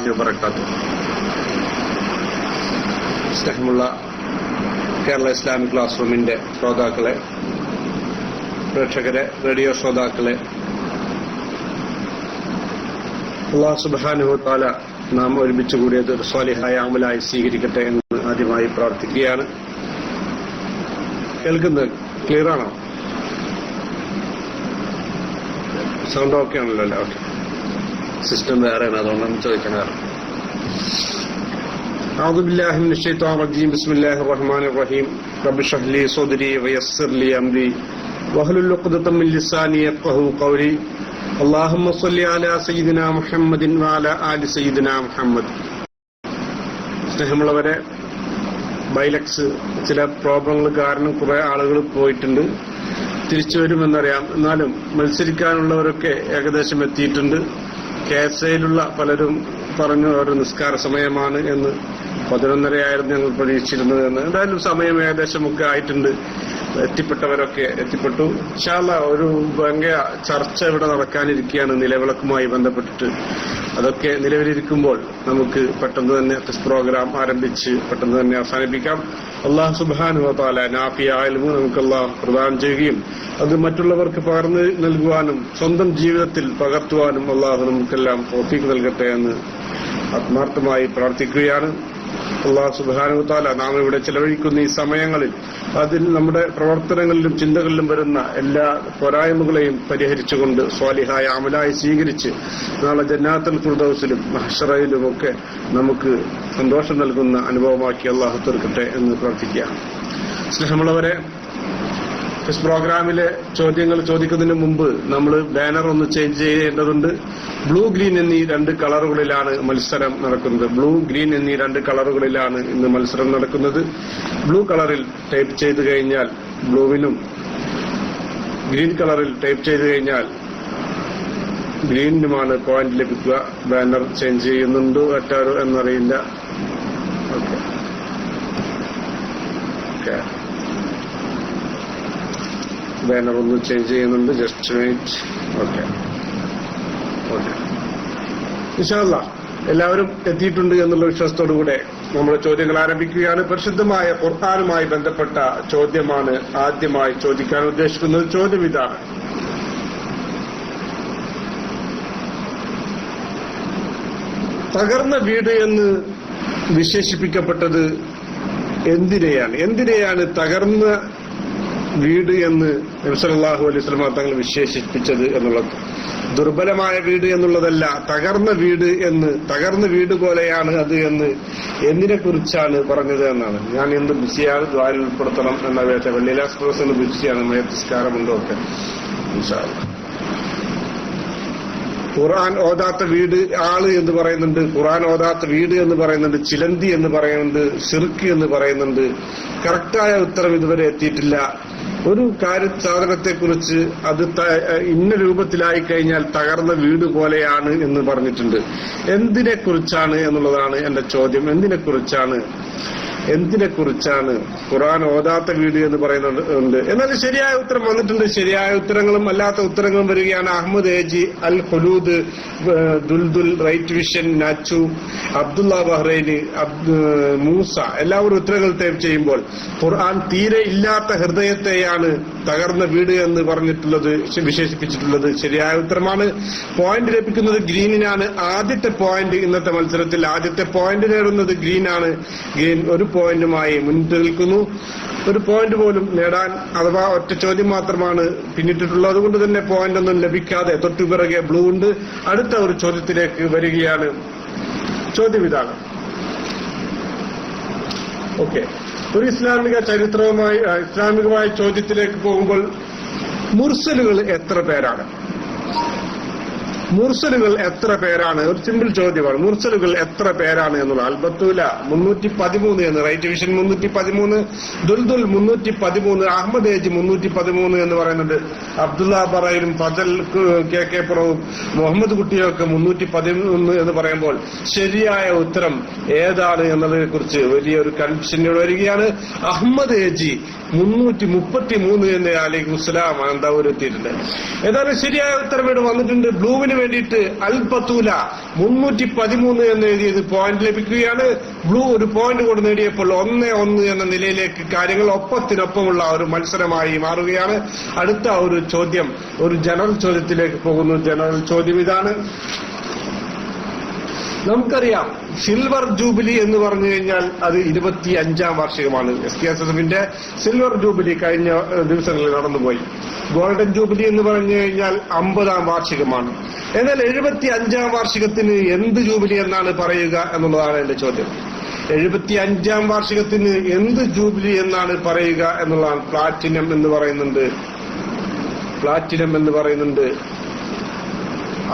വറഹ്മത്തുള്ളാഹി വബറകാതുഹു. സ്നേഹമുള്ള കേരള ഇസ്ലാമിക് ക്ലാസ് റൂമിന്റെ ശ്രോതാക്കളെ, പ്രേക്ഷകരെ, റേഡിയോ ശ്രോതാക്കളെ, അല്ലാഹു സുബ്ഹാനഹു വ തആല നാം ഒരുമിച്ച് കൂടിയത് സ്വാലിഹായ അമലായി സ്വീകരിക്കട്ടെ എന്ന് ആദ്യമായി പ്രാർത്ഥിക്കുകയാണ്. കേൾക്കുന്നത് ക്ലിയർ ആണോ? സൗണ്ട് ഓക്കെ ആണല്ലോ അല്ലേ? ഓക്കെ. സിസ്റ്റം വേറെയാണ്, അതുകൊണ്ടാണ് ചോദിക്കുന്നത്. أعوذ بالله من الشيطان الرجيم بسم الله الرحمن الرحيم رب اشرح لي صدري ويسر لي أمري واحلل عقدة من لساني يفقهوا قولي اللهم صل على سيدنا محمد وعلى آل سيدنا محمد. സ്നേഹമുള്ളവരെ, ബൈലക്സ് ചില പ്രോബ്ലങ്ങൾ കാരണം കുറെ ആളുകൾ പോയിട്ടുണ്ട്. തിരിച്ചു വരുമെന്നറിയാം. എന്നാലും മത്സരിക്കാനുള്ളവരൊക്കെ ഏകദേശം എത്തിയിട്ടുണ്ട്. KSAയിലുള്ള പലരും പറഞ്ഞു ഒരു നിസ്കാര സമയമാണ് എന്ന്. 11:30 ഞങ്ങൾ പ്രതീക്ഷിച്ചിരുന്നത് എന്ന്. എന്തായാലും സമയം ഏകദേശമൊക്കെ ആയിട്ടുണ്ട്. എത്തിപ്പെട്ടവരൊക്കെ എത്തിപ്പെട്ടു. ഇൻഷാ അല്ലാഹ് ഒരു ഭയങ്കര ചർച്ച ഇവിടെ നടക്കാനിരിക്കുകയാണ് നിലവിളക്കുമായി ബന്ധപ്പെട്ടിട്ട്. അതൊക്കെ നിലവിലിരിക്കുമ്പോൾ നമുക്ക് പെട്ടെന്ന് തന്നെ പ്രോഗ്രാം ആരംഭിച്ച് പെട്ടെന്ന് തന്നെ അവസാനിപ്പിക്കാം. അല്ലാഹു സുബ്ഹാനഹു വ തആല നാഫിയായ ഇൽമു നമുക്ക് അല്ലാഹു പ്രദാനം ചെയ്യുകയും അത് മറ്റുള്ളവർക്ക് പകർന്നു നൽകുവാനും സ്വന്തം ജീവിതത്തിൽ പകർത്തുവാനും അല്ലാഹു നമുക്കെല്ലാം തൗഫീഖ് നൽകട്ടെ എന്ന് ആത്മാർത്ഥമായി പ്രാർത്ഥിക്കുകയാണ്. അല്ലാഹു സുബ്ഹാനഹു വ തആല നാം ഇവിടെ ചെലവഴിക്കുന്ന ഈ സമയങ്ങളിൽ അതിൽ നമ്മുടെ പ്രവർത്തനങ്ങളിലും ചിന്തകളിലും വരുന്ന എല്ലാ പോരായ്മകളെയും പരിഹരിച്ചുകൊണ്ട് സ്വാലിഹായ അമലായി സ്വീകരിച്ച് നാളെ ജന്നാത്തുൽ ഫിർദൗസിലും മഹ്ശറയിലും ഒക്കെ നമുക്ക് സന്തോഷം നൽകുന്ന അനുഭവമാക്കി അല്ലാഹു തീർക്കട്ടെ എന്ന് പ്രാർത്ഥിക്കുക. സ്നേഹമുള്ളവരെ, പ്രോഗ്രാമിലെ ചോദ്യങ്ങൾ ചോദിക്കുന്നതിന് മുമ്പ് നമ്മൾ ബാനർ ഒന്ന് ചേഞ്ച് ചെയ്യേണ്ടതുണ്ട്. ബ്ലൂ ഗ്രീൻ എന്നീ 2 കളറുകളിലാണ് മത്സരം നടക്കുന്നത്. ബ്ലൂ ഗ്രീൻ എന്നീ 2 കളറുകളിലാണ് ഇന്ന് മത്സരം നടക്കുന്നത്. ബ്ലൂ കളറിൽ ടൈപ്പ് ചെയ്ത് കഴിഞ്ഞാൽ ബ്ലൂവിനും, ഗ്രീൻ കളറിൽ ടൈപ്പ് ചെയ്ത് കഴിഞ്ഞാൽ ഗ്രീനിനുമാണ് പോയിന്റ് ലഭിക്കുക. ബാനർ ചേഞ്ച് ചെയ്യുന്നുണ്ടോ മറ്റാരോ എന്നറിയില്ല. ഓക്കെ ഓക്കെ, ബാനർ ഒന്ന് ചേഞ്ച് ചെയ്യുന്നുണ്ട്. Just wait. Okay okay. ഇൻഷാ അല്ലാഹ് എല്ലാവരും എത്തിയിട്ടുണ്ട് എന്നുള്ള വിശ്വാസത്തോടുകൂടെ നമ്മുടെ ചോദ്യങ്ങൾ ആരംഭിക്കുകയാണ്. പരിശുദ്ധമായ ഖുർആനുമായി ബന്ധപ്പെട്ട ചോദ്യമാണ് ആദ്യമായി ചോദിക്കാൻ ഉദ്ദേശിക്കുന്നത്. ചോദ്യം ഇതാണ്: തകർന്ന വീട് എന്ന് വിശേഷിപ്പിക്കപ്പെട്ടത് എന്തിനെയാണ് തകർന്ന വീട് എന്ന് നബി സല്ലല്ലാഹു അലൈഹി വസല്ലം തങ്ങൾ വിശേഷിപ്പിച്ചത് എന്നുള്ളത്? ദുർബലമായ വീട് എന്നുള്ളതല്ല, തകർന്ന വീട് പോലെയാണ് അത് എന്ന് എന്തിനെ കുറിച്ചാണ് പറഞ്ഞത് എന്നാണ്. ഞാൻ എന്ത് ബിസിയാണ്, ദ്വാരിൽ ഉൾപ്പെടുത്തണം എന്ന വേണ്ട. വെള്ളിയിലെ എക്സ്പ്രസ് ബിസിയാണ്, മയത്തിസ്കാരമുണ്ടോ ഒക്കെ. ഇൻഷാ അല്ലാഹ്. ഖുർആൻ ഓതാത്ത വീട് ആള് എന്ന് പറയുന്നുണ്ട്, ഖുർആൻ ഓതാത്ത വീട് എന്ന് പറയുന്നുണ്ട്, ചിലന്തി എന്ന് പറയുന്നുണ്ട്, ശിർക്ക് എന്ന് പറയുന്നുണ്ട്. കറക്റ്റായ ഉത്തരം ഇതുവരെ എത്തിയിട്ടില്ല. ഒരു സാധനത്തെക്കുറിച്ച് അത് ഇന്ന രൂപത്തിലായി കഴിഞ്ഞാൽ തകർന്ന വീട് പോലെയാണ് എന്ന് പറഞ്ഞിട്ടുണ്ട്. എന്തിനെ കുറിച്ചാണ് എന്നുള്ളതാണ് എന്റെ ചോദ്യം. എന്തിനെക്കുറിച്ചാണ് ഖുർആൻ ഓതാത്ത വീട് എന്ന് പറയുന്നുണ്ട്? എന്നാൽ ശരിയായ ഉത്തരം വന്നിട്ടുണ്ട്. ശരിയായ ഉത്തരങ്ങളും അല്ലാത്ത ഉത്തരങ്ങളും വരികയാണ്. Ahammed A G, Al Khulood, Duldul, right vision, Nachu, Abdulla Bahraini, Moosa എല്ലാവരും ഉത്തരങ്ങൾ ടൈപ്പ് ചെയ്യുമ്പോൾ ഖുർആൻ തീരെ ഇല്ലാത്ത ഹൃദയത്തെയാണ് തകർന്ന വീട് എന്ന് പറഞ്ഞിട്ടുള്ളത്, വിശേഷിപ്പിച്ചിട്ടുള്ളത്. ശരിയായ ഉത്തരമാണ്. പോയിന്റ് ലഭിക്കുന്നത് ഗ്രീനിനാണ്. ആദ്യത്തെ പോയിന്റ് ഇന്നത്തെ മത്സരത്തിൽ ആദ്യത്തെ പോയിന്റ് നേടുന്നത് ഗ്രീനാണ്. ഗ്രീൻ ഒരു പോയിന്റുമായി മുന്നിട്ട് നിൽക്കുന്നു. ഒരു പോയിന്റ് പോലും നേടാൻ അഥവാ ഒറ്റ ചോദ്യം മാത്രമാണ് പിന്നിട്ടിട്ടുള്ളത്. അതുകൊണ്ട് തന്നെ പോയിന്റ് ഒന്നും ലഭിക്കാതെ തൊട്ടുപിറകെ ബ്ലൂ ഉണ്ട്. അടുത്ത ഒരു ചോദ്യത്തിലേക്ക് വരികയാണ്. ചോദ്യം ഇതാണ്. ഓക്കെ, ഒരു ഇസ്ലാമികമായ ചോദ്യത്തിലേക്ക് പോകുമ്പോൾ മുർസലുകൾ എത്ര പേരാണ്? ഒരു സിമ്പിൾ ചോദ്യമാണ്. മുർസലുകൾ എത്ര പേരാണ് എന്നുള്ളത്. അൽബത്തൂല 313 എന്ന്, റൈറ്റ് വിഷൻ 313, ദുൽദുൽ 313, അഹമ്മദ് ഏജ് 313 എന്ന് പറയുന്നുണ്ട്. അബ്ദുള്ള ബറയിലും ഫസൽ KK പുറവും മുഹമ്മദ് കുട്ടിയൊക്കെ 311 എന്ന് പറയുമ്പോൾ ശരിയായ ഉത്തരം ഏതാണ് എന്നതിനെ കുറിച്ച് വലിയൊരു കൺഫ്യൂഷനോട് വരികയാണ്. അഹമ്മദ് ഏജി 333 എന്ന് അലൈക്കും അസ്സലാം അനന്തപുരം എത്തിയിട്ടുണ്ട്. ഏതായാലും ശരിയായ ഉത്തരം ഇവിടെ വന്നിട്ടുണ്ട്. ബ്ലൂവിന് വേണ്ടിയിട്ട് അൽ ബത്തൂല 313 എന്ന് എഴുതിയത് പോയിന്റ് ലഭിക്കുകയാണ്. ബ്ലൂ ഒരു പോയിന്റ് കൂടെ നേടിയപ്പോൾ 1-1 എന്ന നിലയിലേക്ക് കാര്യങ്ങൾ ഒപ്പത്തിനൊപ്പമുള്ള ഒരു മത്സരമായി മാറുകയാണ്. അടുത്ത ഒരു ചോദ്യം ഒരു ജനറൽ ചോദ്യത്തിലേക്ക് പോകുന്നു. ജനറൽ ചോദ്യം ഇതാണ്. നമുക്കറിയാം സിൽവർ ജൂബിലി എന്ന് പറഞ്ഞു കഴിഞ്ഞാൽ അത് 25ാം വാർഷികമാണ്. SKSSFന്റെ സിൽവർ ജൂബിലി കഴിഞ്ഞ ദിവസങ്ങളിൽ നടന്നുപോയി. ഗോൾഡൻ ജൂബിലി എന്ന് പറഞ്ഞു കഴിഞ്ഞാൽ 50ാം വാർഷികമാണ്. എന്നാൽ 75ാം വാർഷികത്തിന് എന്ത് ജൂബിലി എന്നാണ് പറയുക എന്നുള്ളതാണ് എന്റെ ചോദ്യം. 75ാം വാർഷികത്തിന് എന്ത് ജൂബിലി എന്നാണ് പറയുക എന്നുള്ളതാണ്. പ്ലാറ്റിനം എന്ന് പറയുന്നുണ്ട്.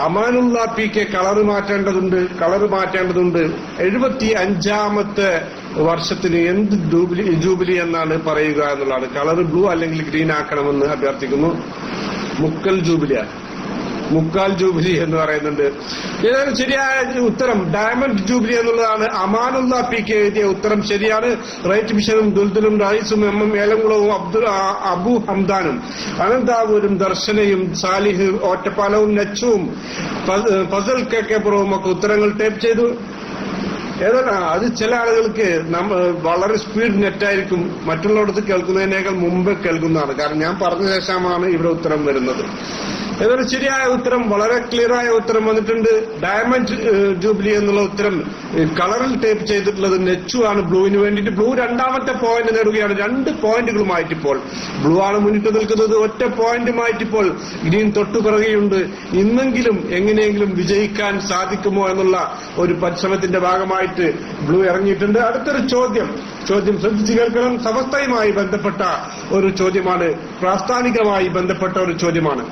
അമാനുള്ള PK കളറ് മാറ്റേണ്ടതുണ്ട്. 75ാമത്തെ വർഷത്തിന് എന്ത് ജൂബിലി എന്നാണ് പറയുക എന്നുള്ളതാണ്. കളർ ബ്ലൂ അല്ലെങ്കിൽ ഗ്രീൻ ആക്കണമെന്ന് അഭ്യർത്ഥിക്കുന്നു. മുക്കാൽ ജൂബിലി എന്ന് പറയുന്നുണ്ട്. ഏതാണ് ശരിയായ ഉത്തരം? ഡയമണ്ട് ജൂബിലി എന്നുള്ളതാണ്. അമാനുള്ള PK എഴുതിയ ഉത്തരം ശരിയാണ്. റൈറ്റ് മിഷനും ദുൽദുലും റൈസും MM ഏലംകുളവും അബു ഹംദാനും അനന്താവൂരും ദർശനയും സാലിഹ് ഒറ്റപ്പാലവും നച്ചുവും ഫസൽ KK പുറവും ഒക്കെ ഉത്തരങ്ങൾ ടൈപ്പ് ചെയ്തു. ഏതാണ് അത്? ചില ആളുകൾക്ക് വളരെ സ്പീഡ് നെറ്റായിരിക്കും, മറ്റുള്ളവർക്ക് കേൾക്കുന്നതിനേക്കാൾ മുമ്പ് കേൾക്കുന്നതാണ്. കാരണം ഞാൻ പറഞ്ഞ ശേഷമാണ് ഇവിടെ ഉത്തരം വരുന്നത്. ഏതായാലും ശരിയായ ഉത്തരം, വളരെ ക്ലിയറായ ഉത്തരം വന്നിട്ടുണ്ട്. ഡയമണ്ട് ജൂബിലി എന്നുള്ള ഉത്തരം കളറിൽ ടൈപ്പ് ചെയ്തിട്ടുള്ളത് നെച്ചു ആണ് ബ്ലൂവിന് വേണ്ടിയിട്ട്. ബ്ലൂ 2ാമത്തെ പോയിന്റ് നേടുകയാണ്. 2 പോയിന്റുകളുമായിട്ടിപ്പോൾ ബ്ലൂ ആണ് മുന്നിട്ട് നിൽക്കുന്നത്. ഒറ്റ പോയിന്റുമായിട്ടിപ്പോൾ ഗ്രീൻ തൊട്ടുപിറകെയുണ്ട്. ഇന്നെങ്കിലും എങ്ങനെയെങ്കിലും വിജയിക്കാൻ സാധിക്കുമോ എന്നുള്ള ഒരു പരിശ്രമത്തിന്റെ ഭാഗമായിട്ട് ബ്ലൂ ഇറങ്ങിയിട്ടുണ്ട്. അടുത്തൊരു ചോദ്യം ശ്രദ്ധിച്ചു കേൾക്കണം. സമസ്തയുമായി ബന്ധപ്പെട്ട ഒരു ചോദ്യമാണ്. പ്രാസ്ഥാനികമായി ബന്ധപ്പെട്ട ഒരു ചോദ്യമാണ്.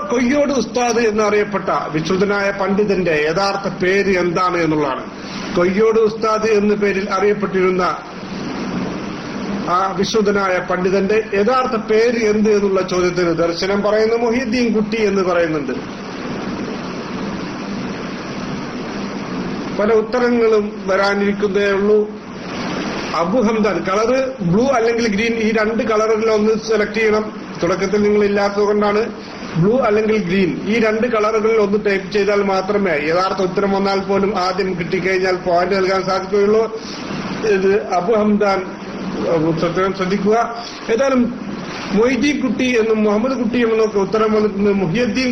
കൊയ്യോട് ഉസ്താദ് എന്നറിയപ്പെട്ട വിശുദ്ധനായ പണ്ഡിതന്റെ യഥാർത്ഥ പേര് എന്താണ് എന്നുള്ളതാണ്. കൊയ്യോട് ഉസ്താദ് എന്ന പേരിൽ അറിയപ്പെട്ടിരുന്ന ആ വിശുദ്ധനായ പണ്ഡിതന്റെ യഥാർത്ഥ പേര് എന്ത് എന്നുള്ള ചോദ്യത്തിന് ദർശനം പറയുന്നു മൊഹീദ്ദീൻ കുട്ടി എന്ന് പറയുന്നുണ്ട്. പല ഉത്തരങ്ങളും വരാനിരിക്കുന്നതേ ഉള്ളൂ. അബു ഹംദാൻ. കളറ് ബ്ലൂ അല്ലെങ്കിൽ ഗ്രീൻ, ഈ 2 കളറുകളിൽ ഒന്ന് സെലക്ട് ചെയ്യണം. തുടക്കത്തിൽ നിങ്ങൾ ഇല്ലാത്തതുകൊണ്ടാണ്. ബ്ലൂ അല്ലെങ്കിൽ ഗ്രീൻ, ഈ 2 കളറുകളിൽ ഒന്ന് ടൈപ്പ് ചെയ്താൽ മാത്രമേ യഥാർത്ഥ ഉത്തരം വന്നാൽ പോലും ആദ്യം കിട്ടിക്കഴിഞ്ഞാൽ പോയിന്റ് നൽകാൻ സാധിക്കുകയുള്ളൂ. ഇത് അബു ഹംദാൻ ശ്രദ്ധിക്കുക. ഏതായാലും മൊയ്തീൻ കുട്ടി എന്നും മുഹമ്മദ് കുട്ടി എന്നൊക്കെ ഉത്തരം വന്നിട്ടുണ്ട്. മുഹിയുദ്ദീൻ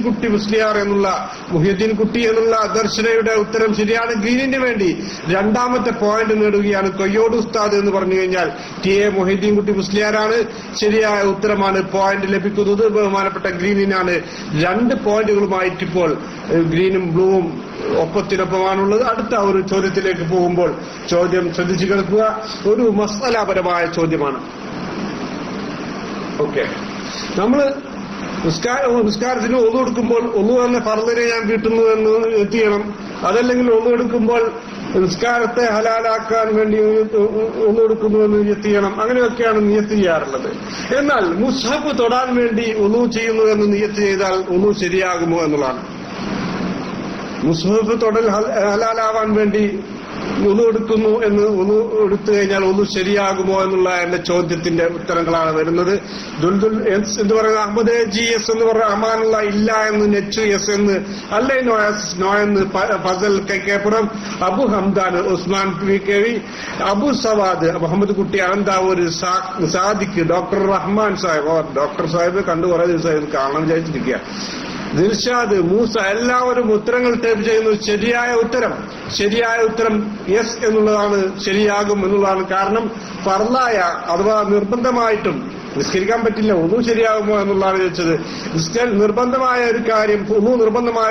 കുട്ടി എന്നുള്ള ദർശനയുടെ ഉത്തരം ശരിയാണ്. ഗ്രീനിന് വേണ്ടി 2ാമത്തെ പോയിന്റ് നേടുകയാണ്. കൊയ്യോട് ഉസ്താദ് എന്ന് പറഞ്ഞു കഴിഞ്ഞാൽ TA മുഹിയുദ്ദീൻ കുട്ടി മുസ്ലിയാരാണ്. ശരിയായ ഉത്തരമാണ്. പോയിന്റ് ലഭിക്കുന്നത് ബഹുമാനപ്പെട്ട ഗ്രീനിനാണ്. 2 പോയിന്റുകളുമായിട്ടിപ്പോൾ ഗ്രീനും ബ്ലൂവും ഒപ്പത്തിനൊപ്പമാണുള്ളത്. അടുത്ത ഒരു ചോദ്യത്തിലേക്ക് പോകുമ്പോൾ ചോദ്യം ശ്രദ്ധിച്ചു കേൾക്കുക. ഒരു മസാലപരമായ ചോദ്യമാണ്. ഓക്കെ, നമ്മള് നിസ്കാരത്തിന് ഒളു എടുക്കുമ്പോൾ ഒളു എന്ന ഫർദിനെ ഞാൻ വീട്ടുന്നു എന്ന് എത്തിയണം. അതല്ലെങ്കിൽ ഒളു എടുക്കുമ്പോൾ നിസ്കാരത്തെ ഹലാലാക്കാൻ വേണ്ടി ഒളു എടുക്കുന്നു എന്ന് നിയത്തിയണം. അങ്ങനെയൊക്കെയാണ് നിയത്ത് ചെയ്യാറുള്ളത്. എന്നാൽ മുസ്ഹഫ് തൊടാൻ വേണ്ടി ഒളു ചെയ്യുന്നു എന്ന് നിയത്ത് ചെയ്താൽ ഒളു ശരിയാകുമോ എന്നുള്ളതാണ്. മുസ്ഹഫ് തൊടൽ ഹലാലാവാൻ വേണ്ടി ഒളു എടുക്കുന്നു എന്ന് ഒളു എടുത്തു കഴിഞ്ഞാൽ ഒളു ശരിയാകുമോ എന്നുള്ള എന്റെ ചോദ്യത്തിന്റെ ഉത്തരങ്ങളാണ് വരുന്നത്. ദുൽദുൽ എന്ന് പറയുന്ന അഹമ്മദ് GS എന്ന് പറഞ്ഞ അമാനുള്ള ഇല്ല എന്ന് നെച്ചു എസ് എന്ന് അല്ലേ നോ എന്ന് ഫസൽ KK-പുറം അബു ഹംദാൻ ഉസ്മാൻ PKV അബു സവാദ് മുഹമ്മദ് കുട്ടി അനന്താവൂർ സാദിഖ് ഡോക്ടർ റഹ്മാൻ സാഹിബ് ഡോക്ടർ സാഹിബ് കണ്ടു കുറെ ദിവസമായി കാണാൻ വിചാരിച്ചിരിക്കുക ദിൽഷാദ് മൂസ എല്ലാവരും ഉത്തരങ്ങൾ ടൈപ്പ് ചെയ്യുന്നു. ശരിയായ ഉത്തരം യെസ് എന്നുള്ളതാണ്. ശരിയാകും എന്നുള്ളതാണ്. കാരണം ഫർളായ അഥവാ നിർബന്ധമായിട്ടും നിസ്കരിക്കാൻ പറ്റില്ല, ഒന്നും ശരിയാകുമോ എന്നുള്ളതാണ് ചോദിച്ചത്. നിർബന്ധമായ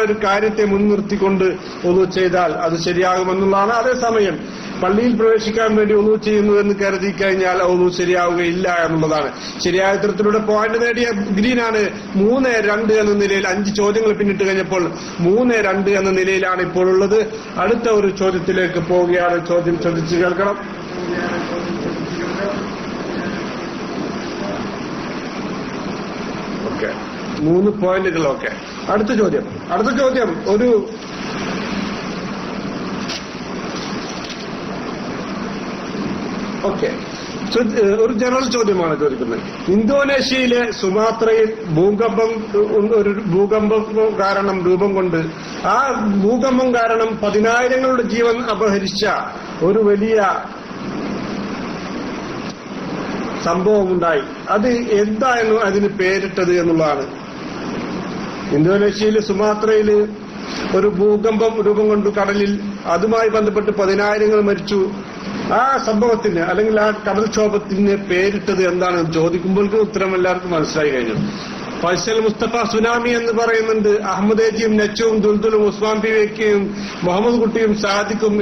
ഒരു കാര്യത്തെ മുൻനിർത്തിക്കൊണ്ട് ഒന്നു ചെയ്താൽ അത് ശരിയാകുമെന്നുള്ളതാണ്. അതേസമയം പള്ളിയിൽ പ്രവേശിക്കാൻ വേണ്ടി ഒന്നു ചെയ്യുന്നു എന്ന് കരുതി കഴിഞ്ഞാൽ ഒന്നു ശരിയാവുകയില്ല എന്നുള്ളതാണ്. ശരിയായ ഉത്തരത്തിലൂടെ പോയിന്റ് നേടിയ ഗ്രീനാണ്. 3-2 എന്ന നിലയിൽ 5 ചോദ്യങ്ങൾ പിന്നിട്ട് കഴിഞ്ഞപ്പോൾ 3-2 എന്ന നിലയിലാണ് ഇപ്പോൾ ഉള്ളത്. അടുത്ത ഒരു ചോദ്യത്തിലേക്ക് പോവുകയാണ്. ചോദ്യം ശ്രദ്ധിച്ചു കേൾക്കണം. ഓക്കെ, 3 പോയിന്റുകൾ. ഓക്കെ, അടുത്ത ചോദ്യം ഒരു ഓക്കെ, ഒരു ജനറൽ ചോദ്യമാണ് ചോദിക്കുന്നത്. ഇന്തോനേഷ്യയിലെ സുമാത്രയിൽ ഒരു ഭൂകമ്പം കാരണം രൂപം കൊണ്ട് ആ ഭൂകമ്പം കാരണം 10,000ങ്ങളുടെ ജീവൻ അപഹരിച്ച ഒരു വലിയ സംഭവമുണ്ടായി. അത് എന്തായിരുന്നു അതിന് പേരിട്ടത് എന്നുള്ളതാണ്. ഇന്തോനേഷ്യയിലെ സുമാത്രയിൽ ഒരു ഭൂകമ്പം രൂപം കൊണ്ടു കടലിൽ, അതുമായി ബന്ധപ്പെട്ട് 10,000 മരിച്ചു. ആ സംഭവത്തിന് അല്ലെങ്കിൽ ആ കടൽക്ഷോഭത്തിന് പേരിട്ടത് എന്താണെന്ന് ചോദിക്കുമ്പോൾ ഉത്തരം എല്ലാവർക്കും മനസ്സിലായി കഴിഞ്ഞു. ഫൈസൽ മുസ്തഫ സുനാമി എന്ന് പറയുന്നുണ്ട്. അഹമ്മദേജിയും നച്ചുവും ദുൽദുലും ഉസ്മാൻ പിവയ്ക്കയും മുഹമ്മദ് കുട്ടിയും സാദിഖും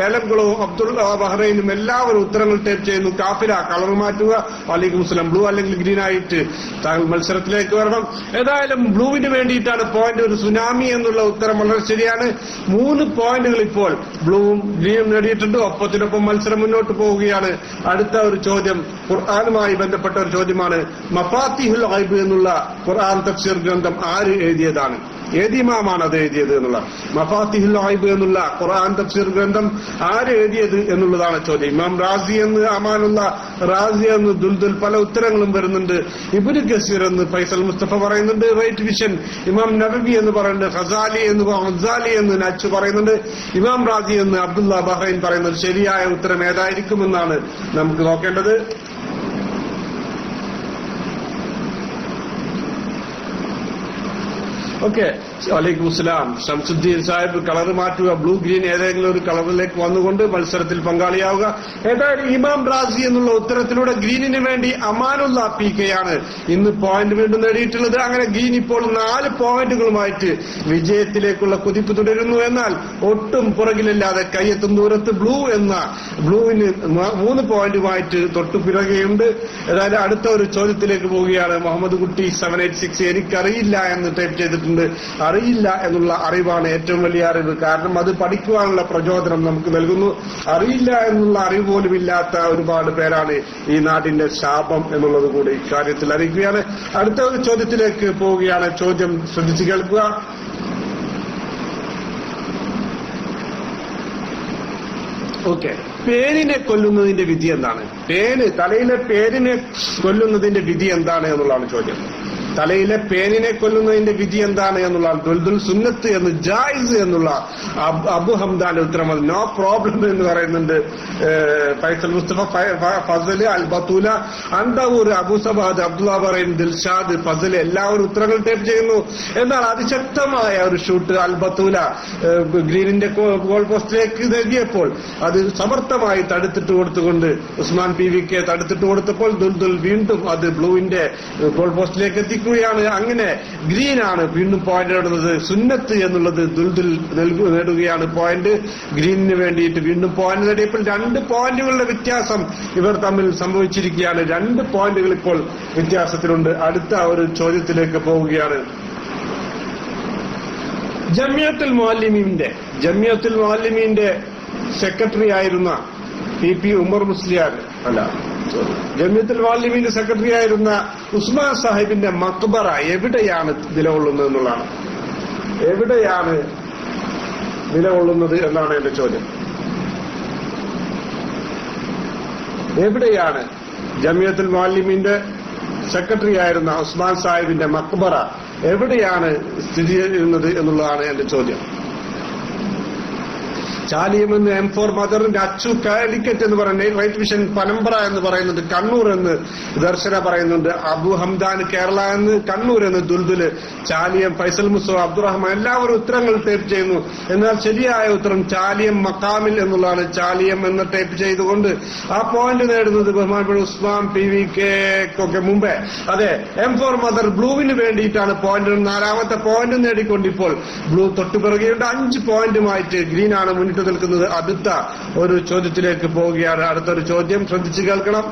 ഏലംകുളവും അബ്ദുള്ള ബഹ്റൈനും എല്ലാവരും ഉത്തരങ്ങൾ ടൈപ്പ് ചെയ്യുന്നു. കാഫില കളർ മാറ്റുക, വലൈക്കും സ്ലാം, ബ്ലൂ അല്ലെങ്കിൽ ഗ്രീൻ ആയിട്ട് താങ്കൾ മത്സരത്തിലേക്ക് വരണം. ഏതായാലും ബ്ലൂവിന് വേണ്ടിയിട്ടാണ് പോയിന്റ്. ഒരു സുനാമി എന്നുള്ള ഉത്തരം വളരെ ശരിയാണ്. 3 പോയിന്റുകൾ ഇപ്പോൾ ബ്ലൂവും ഗ്രീനും നേടിയിട്ടുണ്ട്. ഒപ്പത്തിനൊപ്പം മത്സരം മുന്നോട്ട് പോവുകയാണ്. അടുത്ത ഒരു ചോദ്യം ഖുർആനുമായി ബന്ധപ്പെട്ട ഒരു ചോദ്യമാണ്. മഫാത്തിഹുൽ ഗൈബ് എന്നുള്ള ഖുർആൻ തഫ്സീർ ഗ്രന്ഥം ആര് എഴുതിയതാണ്? ഏത് ഇമാമാണ് അത് എഴുതിയത് എന്നുള്ള മഫാത്തിഹുൽ ഗൈബ് എന്നുള്ള ഖുർആൻ തഫ്സീർ ഗ്രന്ഥം ആര് എഴുതിയത് എന്നുള്ളതാണ് ചോദ്യം. ഇമാം റാസി എന്ന്, അമാനുള്ള റാസി എന്ന്, ദുൽദുൽ, പല ഉത്തരങ്ങളും വരുന്നുണ്ട്. ഇബ്നു കസീർ എന്ന് ഫൈസൽ മുസ്തഫ പറയുന്നുണ്ട്. റൈറ്റ് വിഷൻ ഇമാം നബവി എന്ന് പറയുന്നുണ്ട്. ഖസാലി എന്ന് നച്ച് പറയുന്നുണ്ട്. ഇമാം റാസി എന്ന് അബ്ദുള്ള ബഹ്റൈൻ പറയുന്നത്. ശരിയായ ഉത്തരം ഏതായിരിക്കുമെന്നാണ് നമുക്ക് നോക്കേണ്ടത്. ഓക്കെ, വലൈക്കും സ്ലാം. ഷംസുദ്ദീൻ സാഹിബ് കളർ മാറ്റുക, ബ്ലൂ ഗ്രീൻ ഏതെങ്കിലും ഒരു കളറിലേക്ക് വന്നുകൊണ്ട് മത്സരത്തിൽ പങ്കാളിയാവുക. ഏതായാലും ഇമാം റാസി എന്നുള്ള ഉത്തരത്തിലൂടെ ഗ്രീനിന് വേണ്ടി അമാനുള്ള പികെയാണ് ഇന്ന് പോയിന്റ് വീണ്ടും നേടിയിട്ടുള്ളത്. അങ്ങനെ ഗ്രീൻ ഇപ്പോൾ 4 പോയിന്റുകളുമായിട്ട് വിജയത്തിലേക്കുള്ള കുതിപ്പ് തുടരുന്നു. എന്നാൽ ഒട്ടും പുറകിലല്ലാതെ കയ്യെത്തും ദൂരത്ത് ബ്ലൂവിന് 3 പോയിന്റുമായിട്ട് തൊട്ടു പിറകെയുണ്ട്. ഏതായാലും അടുത്ത ഒരു ചോദ്യത്തിലേക്ക് പോവുകയാണ്. മുഹമ്മദ് കുട്ടി 786 എനിക്കറിയില്ല എന്ന് ടൈപ്പ് ചെയ്തിട്ടുണ്ട്. അറിയില്ല എന്നുള്ള അറിവാണ് ഏറ്റവും വലിയ അറിവ്. കാരണം അത് പഠിക്കുവാനുള്ള പ്രചോദനം നമുക്ക് നൽകുന്നു. അറിയില്ല എന്നുള്ള അറിവ് പോലും ഇല്ലാത്ത ഒരുപാട് പേരാണ് ഈ നാടിന്റെ ശാപം എന്നുള്ളത് കൂടി ഇക്കാര്യത്തിൽ അറിയിക്കുകയാണ്. അടുത്ത ഒരു ചോദ്യത്തിലേക്ക് പോവുകയാണ്. ചോദ്യം ശ്രദ്ധിച്ചു കേൾക്കുക. ഓക്കെ, പേരിനെ കൊല്ലുന്നതിന്റെ വിധി എന്താണ്? തലയിലെ പേരിനെ കൊല്ലുന്നതിന്റെ വിധി എന്താണ് എന്നുള്ളതാണ് ചോദ്യം. തലയിലെ പേനിനെ കൊല്ലുന്നതിന്റെ വിധി എന്താണ് എന്നുള്ളതാണ്. ദുൽദുൽ സുന്നത്ത് എന്ന്, ജായിസ് എന്നുള്ള അബു ഹംദാന്റെ ഉത്തരം അത് നോ പ്രോബ്ലം എന്ന് പറയുന്നുണ്ട്. ഫൈസൽ മുസ്തഫ, ഫസല്, അൽ ബത്തൂല, അന്തവൂർ, അബു സബാദ്, അബ്ദുള്ള ബറൈൻ, ദിൽഷാദ്, ഫസല് എല്ലാവരും ഉത്തരങ്ങൾ ടൈപ്പ് ചെയ്യുന്നു. എന്നാൽ അതിശക്തമായ ഒരു ഷൂട്ട് അൽ ബത്തൂല ഗ്രീനിന്റെ ഗോൾ പോസ്റ്റിലേക്ക് നൽകിയപ്പോൾ അത് സമർത്ഥമായി തടുത്തിട്ട് കൊടുത്തുകൊണ്ട് ഉസ്മാൻ പിവിക്ക് തടുത്തിട്ട് കൊടുത്തപ്പോൾ ദുൽദുൽ വീണ്ടും അത് ബ്ലൂവിന്റെ ഗോൾ പോസ്റ്റിലേക്ക് എത്തിക്കുകയാണ്. അങ്ങനെ ഗ്രീനാണ് വീണ്ടും പോയിന്റ് നേടുന്നത്. സുന്നത്ത് എന്നുള്ളത് ദുൽദുൽ നേടുകയാണ് പോയിന്റ്. ഗ്രീനിന് വേണ്ടിയിട്ട് വീണ്ടും പോയിന്റ് നേടിയപ്പോൾ 2 പോയിന്റുകളുടെ വ്യത്യാസം ഇവർ തമ്മിൽ സംഭവിച്ചിരിക്കുകയാണ്. 2 പോയിന്റുകൾ ഇപ്പോൾ വ്യത്യാസത്തിലുണ്ട്. അടുത്ത ഒരു ചോദ്യത്തിലേക്ക് പോവുകയാണ്. ജമിയത്തുൽ മുഅല്ലിമീന്റെ സെക്രട്ടറി ആയിരുന്ന പി ഉമർ മുസ്ലിയാർ ജമിയത്തുൽ മുഅല്ലിമീന്റെ സെക്രട്ടറി ആയിരുന്ന ഉസ്മാൻ സാഹിബിന്റെ മക്ബറ എവിടെയാണ് നിലകൊള്ളുന്നത് എന്നുള്ളതാണ്. എവിടെയാണ് നിലകൊള്ളുന്നത് എന്നാണ് എന്റെ ചോദ്യം. എവിടെയാണ് ജമിയത്തുൽ മുഅല്ലിമീന്റെ സെക്രട്ടറി ആയിരുന്ന ഉസ്മാൻ സാഹിബിന്റെ മക്ബറ എവിടെയാണ് സ്ഥിതി ചെയ്യുന്നത് എന്നുള്ളതാണ് എന്റെ ചോദ്യം. ചാലിയമെന്ന് M4 മദറിന്റെ അച്ചു കാലിക്കറ്റ് എന്ന് പറയുന്നത്, റൈറ്റ് വിഷൻ പനമ്പറ എന്ന് പറയുന്നുണ്ട്, കണ്ണൂർ എന്ന് ദർശന പറയുന്നുണ്ട്, അബു ഹംദാൻ കേരള എന്ന്, കണ്ണൂർ എന്ന് ദുൽദുല്, ചാലിയം ഫൈസൽ മുസ്തഫ, അബ്ദുറഹ്മാൻ എല്ലാവരും ഉത്തരങ്ങൾ ടൈപ്പ് ചെയ്യുന്നു. എന്നാൽ ശരിയായ ഉത്തരം ചാലിയം മക്കാമിൽ എന്നുള്ളതാണ്. ചാലിയം എന്ന് ടൈപ്പ് ചെയ്തുകൊണ്ട് ആ പോയിന്റ് നേടുന്നത് ബഹുമാനപ്പെട്ട ഉസ്മാൻ PVK മുമ്പേ. അതെ, M4 മദർ ബ്ലൂവിന് വേണ്ടിയിട്ടാണ് പോയിന്റ്. 4ാമത്തെ പോയിന്റ് നേടിക്കൊണ്ടിപ്പോൾ ബ്ലൂ തൊട്ടുപിറകെയുണ്ട്. 5 പോയിന്റുമായിട്ട് ഗ്രീനാണ് മുന്നിട്ട് നിൽക്കുന്നത്. അടുത്ത ഒരു ചോദ്യത്തിലേക്ക് പോവുകയാണ്. അടുത്തൊരു ചോദ്യം ശ്രദ്ധിച്ചു കേൾക്കണം.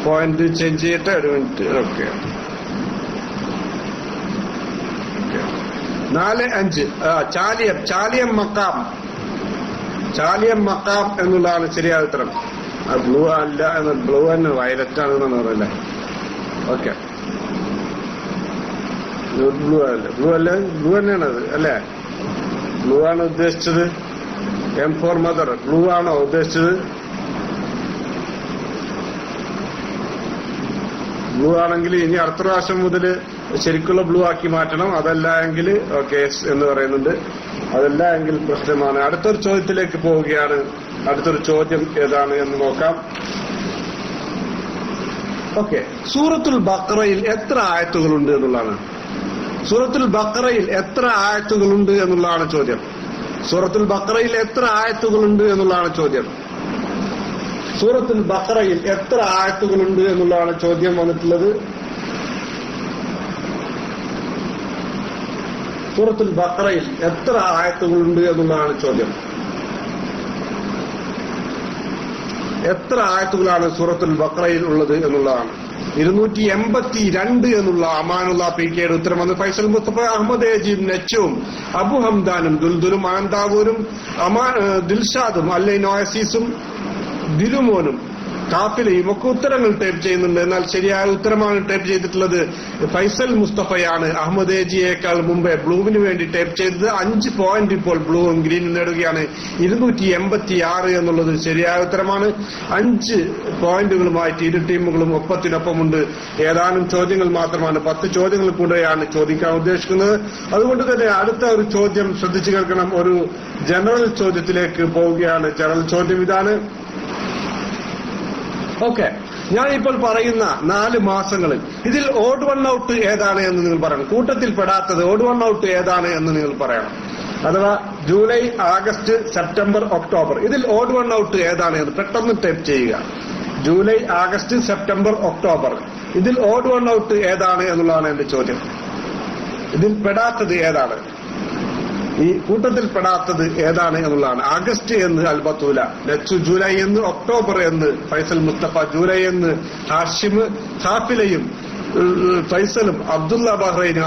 പോയിന്റ് ചേഞ്ച് ചെയ്യട്ടെ, ഒരു മിനിറ്റ്. ഓക്കെ, 4-5. ചാലിയം മക്കാം എന്നുള്ളതാണ് ശരിയായ ഉത്തരം. ബ്ലൂ അല്ല എന്ന്, ബ്ലൂ തന്നെ വയലറ്റ് ആണെന്നാണ് പറയല്ലേ. ഓക്കെ, ബ്ലൂ തന്നെയാണ് അത് അല്ലേ? ബ്ലൂ ആണ് ഉദ്ദേശിച്ചത്. M4 മദർ ബ്ലൂ ആണോ ഉദ്ദേശിച്ചത്? ബ്ലൂ ആണെങ്കിൽ ഇനി അടുത്ത പ്രാവശ്യം മുതൽ ശരിക്കുള്ള ബ്ലൂ ആക്കി മാറ്റണം. അതല്ല എങ്കിൽ ഓക്കെ എന്ന് പറയുന്നുണ്ട്. അതല്ല എങ്കിൽ പ്രശ്നമാണ്. അടുത്തൊരു ചോദ്യത്തിലേക്ക് പോവുകയാണ്. അടുത്തൊരു ചോദ്യം ഏതാണ് എന്ന് നോക്കാം. ഓക്കെ, സൂറത്തുൽ ബഖറയിൽ എത്ര ആയത്തുകളുണ്ട് എന്നുള്ളതാണ്. സൂറത്തുൽ ബഖറയിൽ എത്ര ആയത്തുകളുണ്ട് എന്നുള്ളതാണ് ചോദ്യം. സൂറത്തുൽ ബഖറയിൽ എത്ര ആയത്തുകളുണ്ട് എന്നുള്ളതാണ് ചോദ്യം. സൂറത്തുൽ ബഖറയിൽ എത്ര ആയത്തുകളുണ്ട് എന്നുള്ളതാണ് ചോദ്യം വന്നിട്ടുള്ളത്. സൂറത്തുൽ ബഖറയിൽ എത്ര ആയത്തുകളുണ്ട് എന്നുള്ളതാണ് ചോദ്യം. എത്ര ആയത്തുകളാണ് സൂറത്തുൽ ബഖറയിൽ ഉള്ളത് എന്നുള്ളതാണ്. 282 എന്നുള്ള അമാനുള്ള PKയുടെ ഉത്തരം വന്ന് ഫൈസൽ മുസ്തഫ, അഹമ്മദ് അജീബ്, നെച്ചും, അബു ഹംദാനും, ദുൽദുലും, ആനന്ദാവൂരും, ദിൽഷാദും, അല്ലൈൻ ഓയസീസും, ദിലുമോനും, കാഫിലയും ഒക്കെ ഉത്തരങ്ങൾ ടൈപ്പ് ചെയ്യുന്നുണ്ട്. എന്നാൽ ശരിയായ ഉത്തരമാണ് ടൈപ്പ് ചെയ്തിട്ടുള്ളത് ഫൈസൽ മുസ്തഫയാണ്. അഹമ്മദ് ഏജിയേക്കാൾ മുമ്പേ ബ്ലൂവിന് വേണ്ടി ടൈപ്പ് ചെയ്തത്. 5 പോയിന്റ് ഇപ്പോൾ ബ്ലൂവും ഗ്രീനും നേടുകയാണ്. 286 എന്നുള്ളത് ശരിയായ ഉത്തരമാണ്. 5 പോയിന്റുകളുമായിട്ട് ഇരു ടീമുകളും ഒപ്പത്തിനൊപ്പമുണ്ട്. ഏതാനും ചോദ്യങ്ങൾ മാത്രമാണ്, 10 ചോദ്യങ്ങൾ കൂടെയാണ് ചോദിക്കാൻ ഉദ്ദേശിക്കുന്നത്. അതുകൊണ്ട് തന്നെ അടുത്ത ഒരു ചോദ്യം ശ്രദ്ധിച്ചു കേൾക്കണം. ഒരു ജനറൽ ചോദ്യത്തിലേക്ക് പോവുകയാണ്. ജനറൽ ചോദ്യം ഇതാണ്. ഓക്കെ, ഞാനിപ്പോൾ പറയുന്ന 4 മാസങ്ങളിൽ ഇതിൽ ഓഡ് വൺ ഔട്ട് ഏതാണ് എന്ന് നിങ്ങൾ പറയണം. കൂട്ടത്തിൽ പെടാത്തത് ഓഡ് വൺ ഔട്ട് ഏതാണ് എന്ന് നിങ്ങൾ പറയണം. അഥവാ ജൂലൈ, ആഗസ്റ്റ്, സെപ്റ്റംബർ, ഒക്ടോബർ, ഇതിൽ ഓഡ് വൺ ഔട്ട് ഏതാണ് എന്ന് പെട്ടെന്ന് ടൈപ്പ് ചെയ്യുക. ജൂലൈ, ആഗസ്റ്റ്, സെപ്റ്റംബർ, ഒക്ടോബർ, ഇതിൽ ഓഡ് വൺ ഔട്ട് ഏതാണ് എന്നുള്ളതാണ് എന്റെ ചോദ്യം. ഇതിൽ പെടാത്തത് ഏതാണ്, ഈ കൂട്ടത്തിൽ പെടാത്തത് ഏതാണ് എന്നുള്ളതാണ്. ആഗസ്റ്റ് എന്ന് അൽബത്തൂല, നെച്ചു ജൂലൈ എന്ന്, ഒക്ടോബർ എന്ന് ഫൈസൽ മുസ്തഫ, ജൂലൈ എന്ന് ഹാഷിം, ഖാഫിലയും ഫൈസലും, അബ്ദുള്ള ബഹ്റൈനും,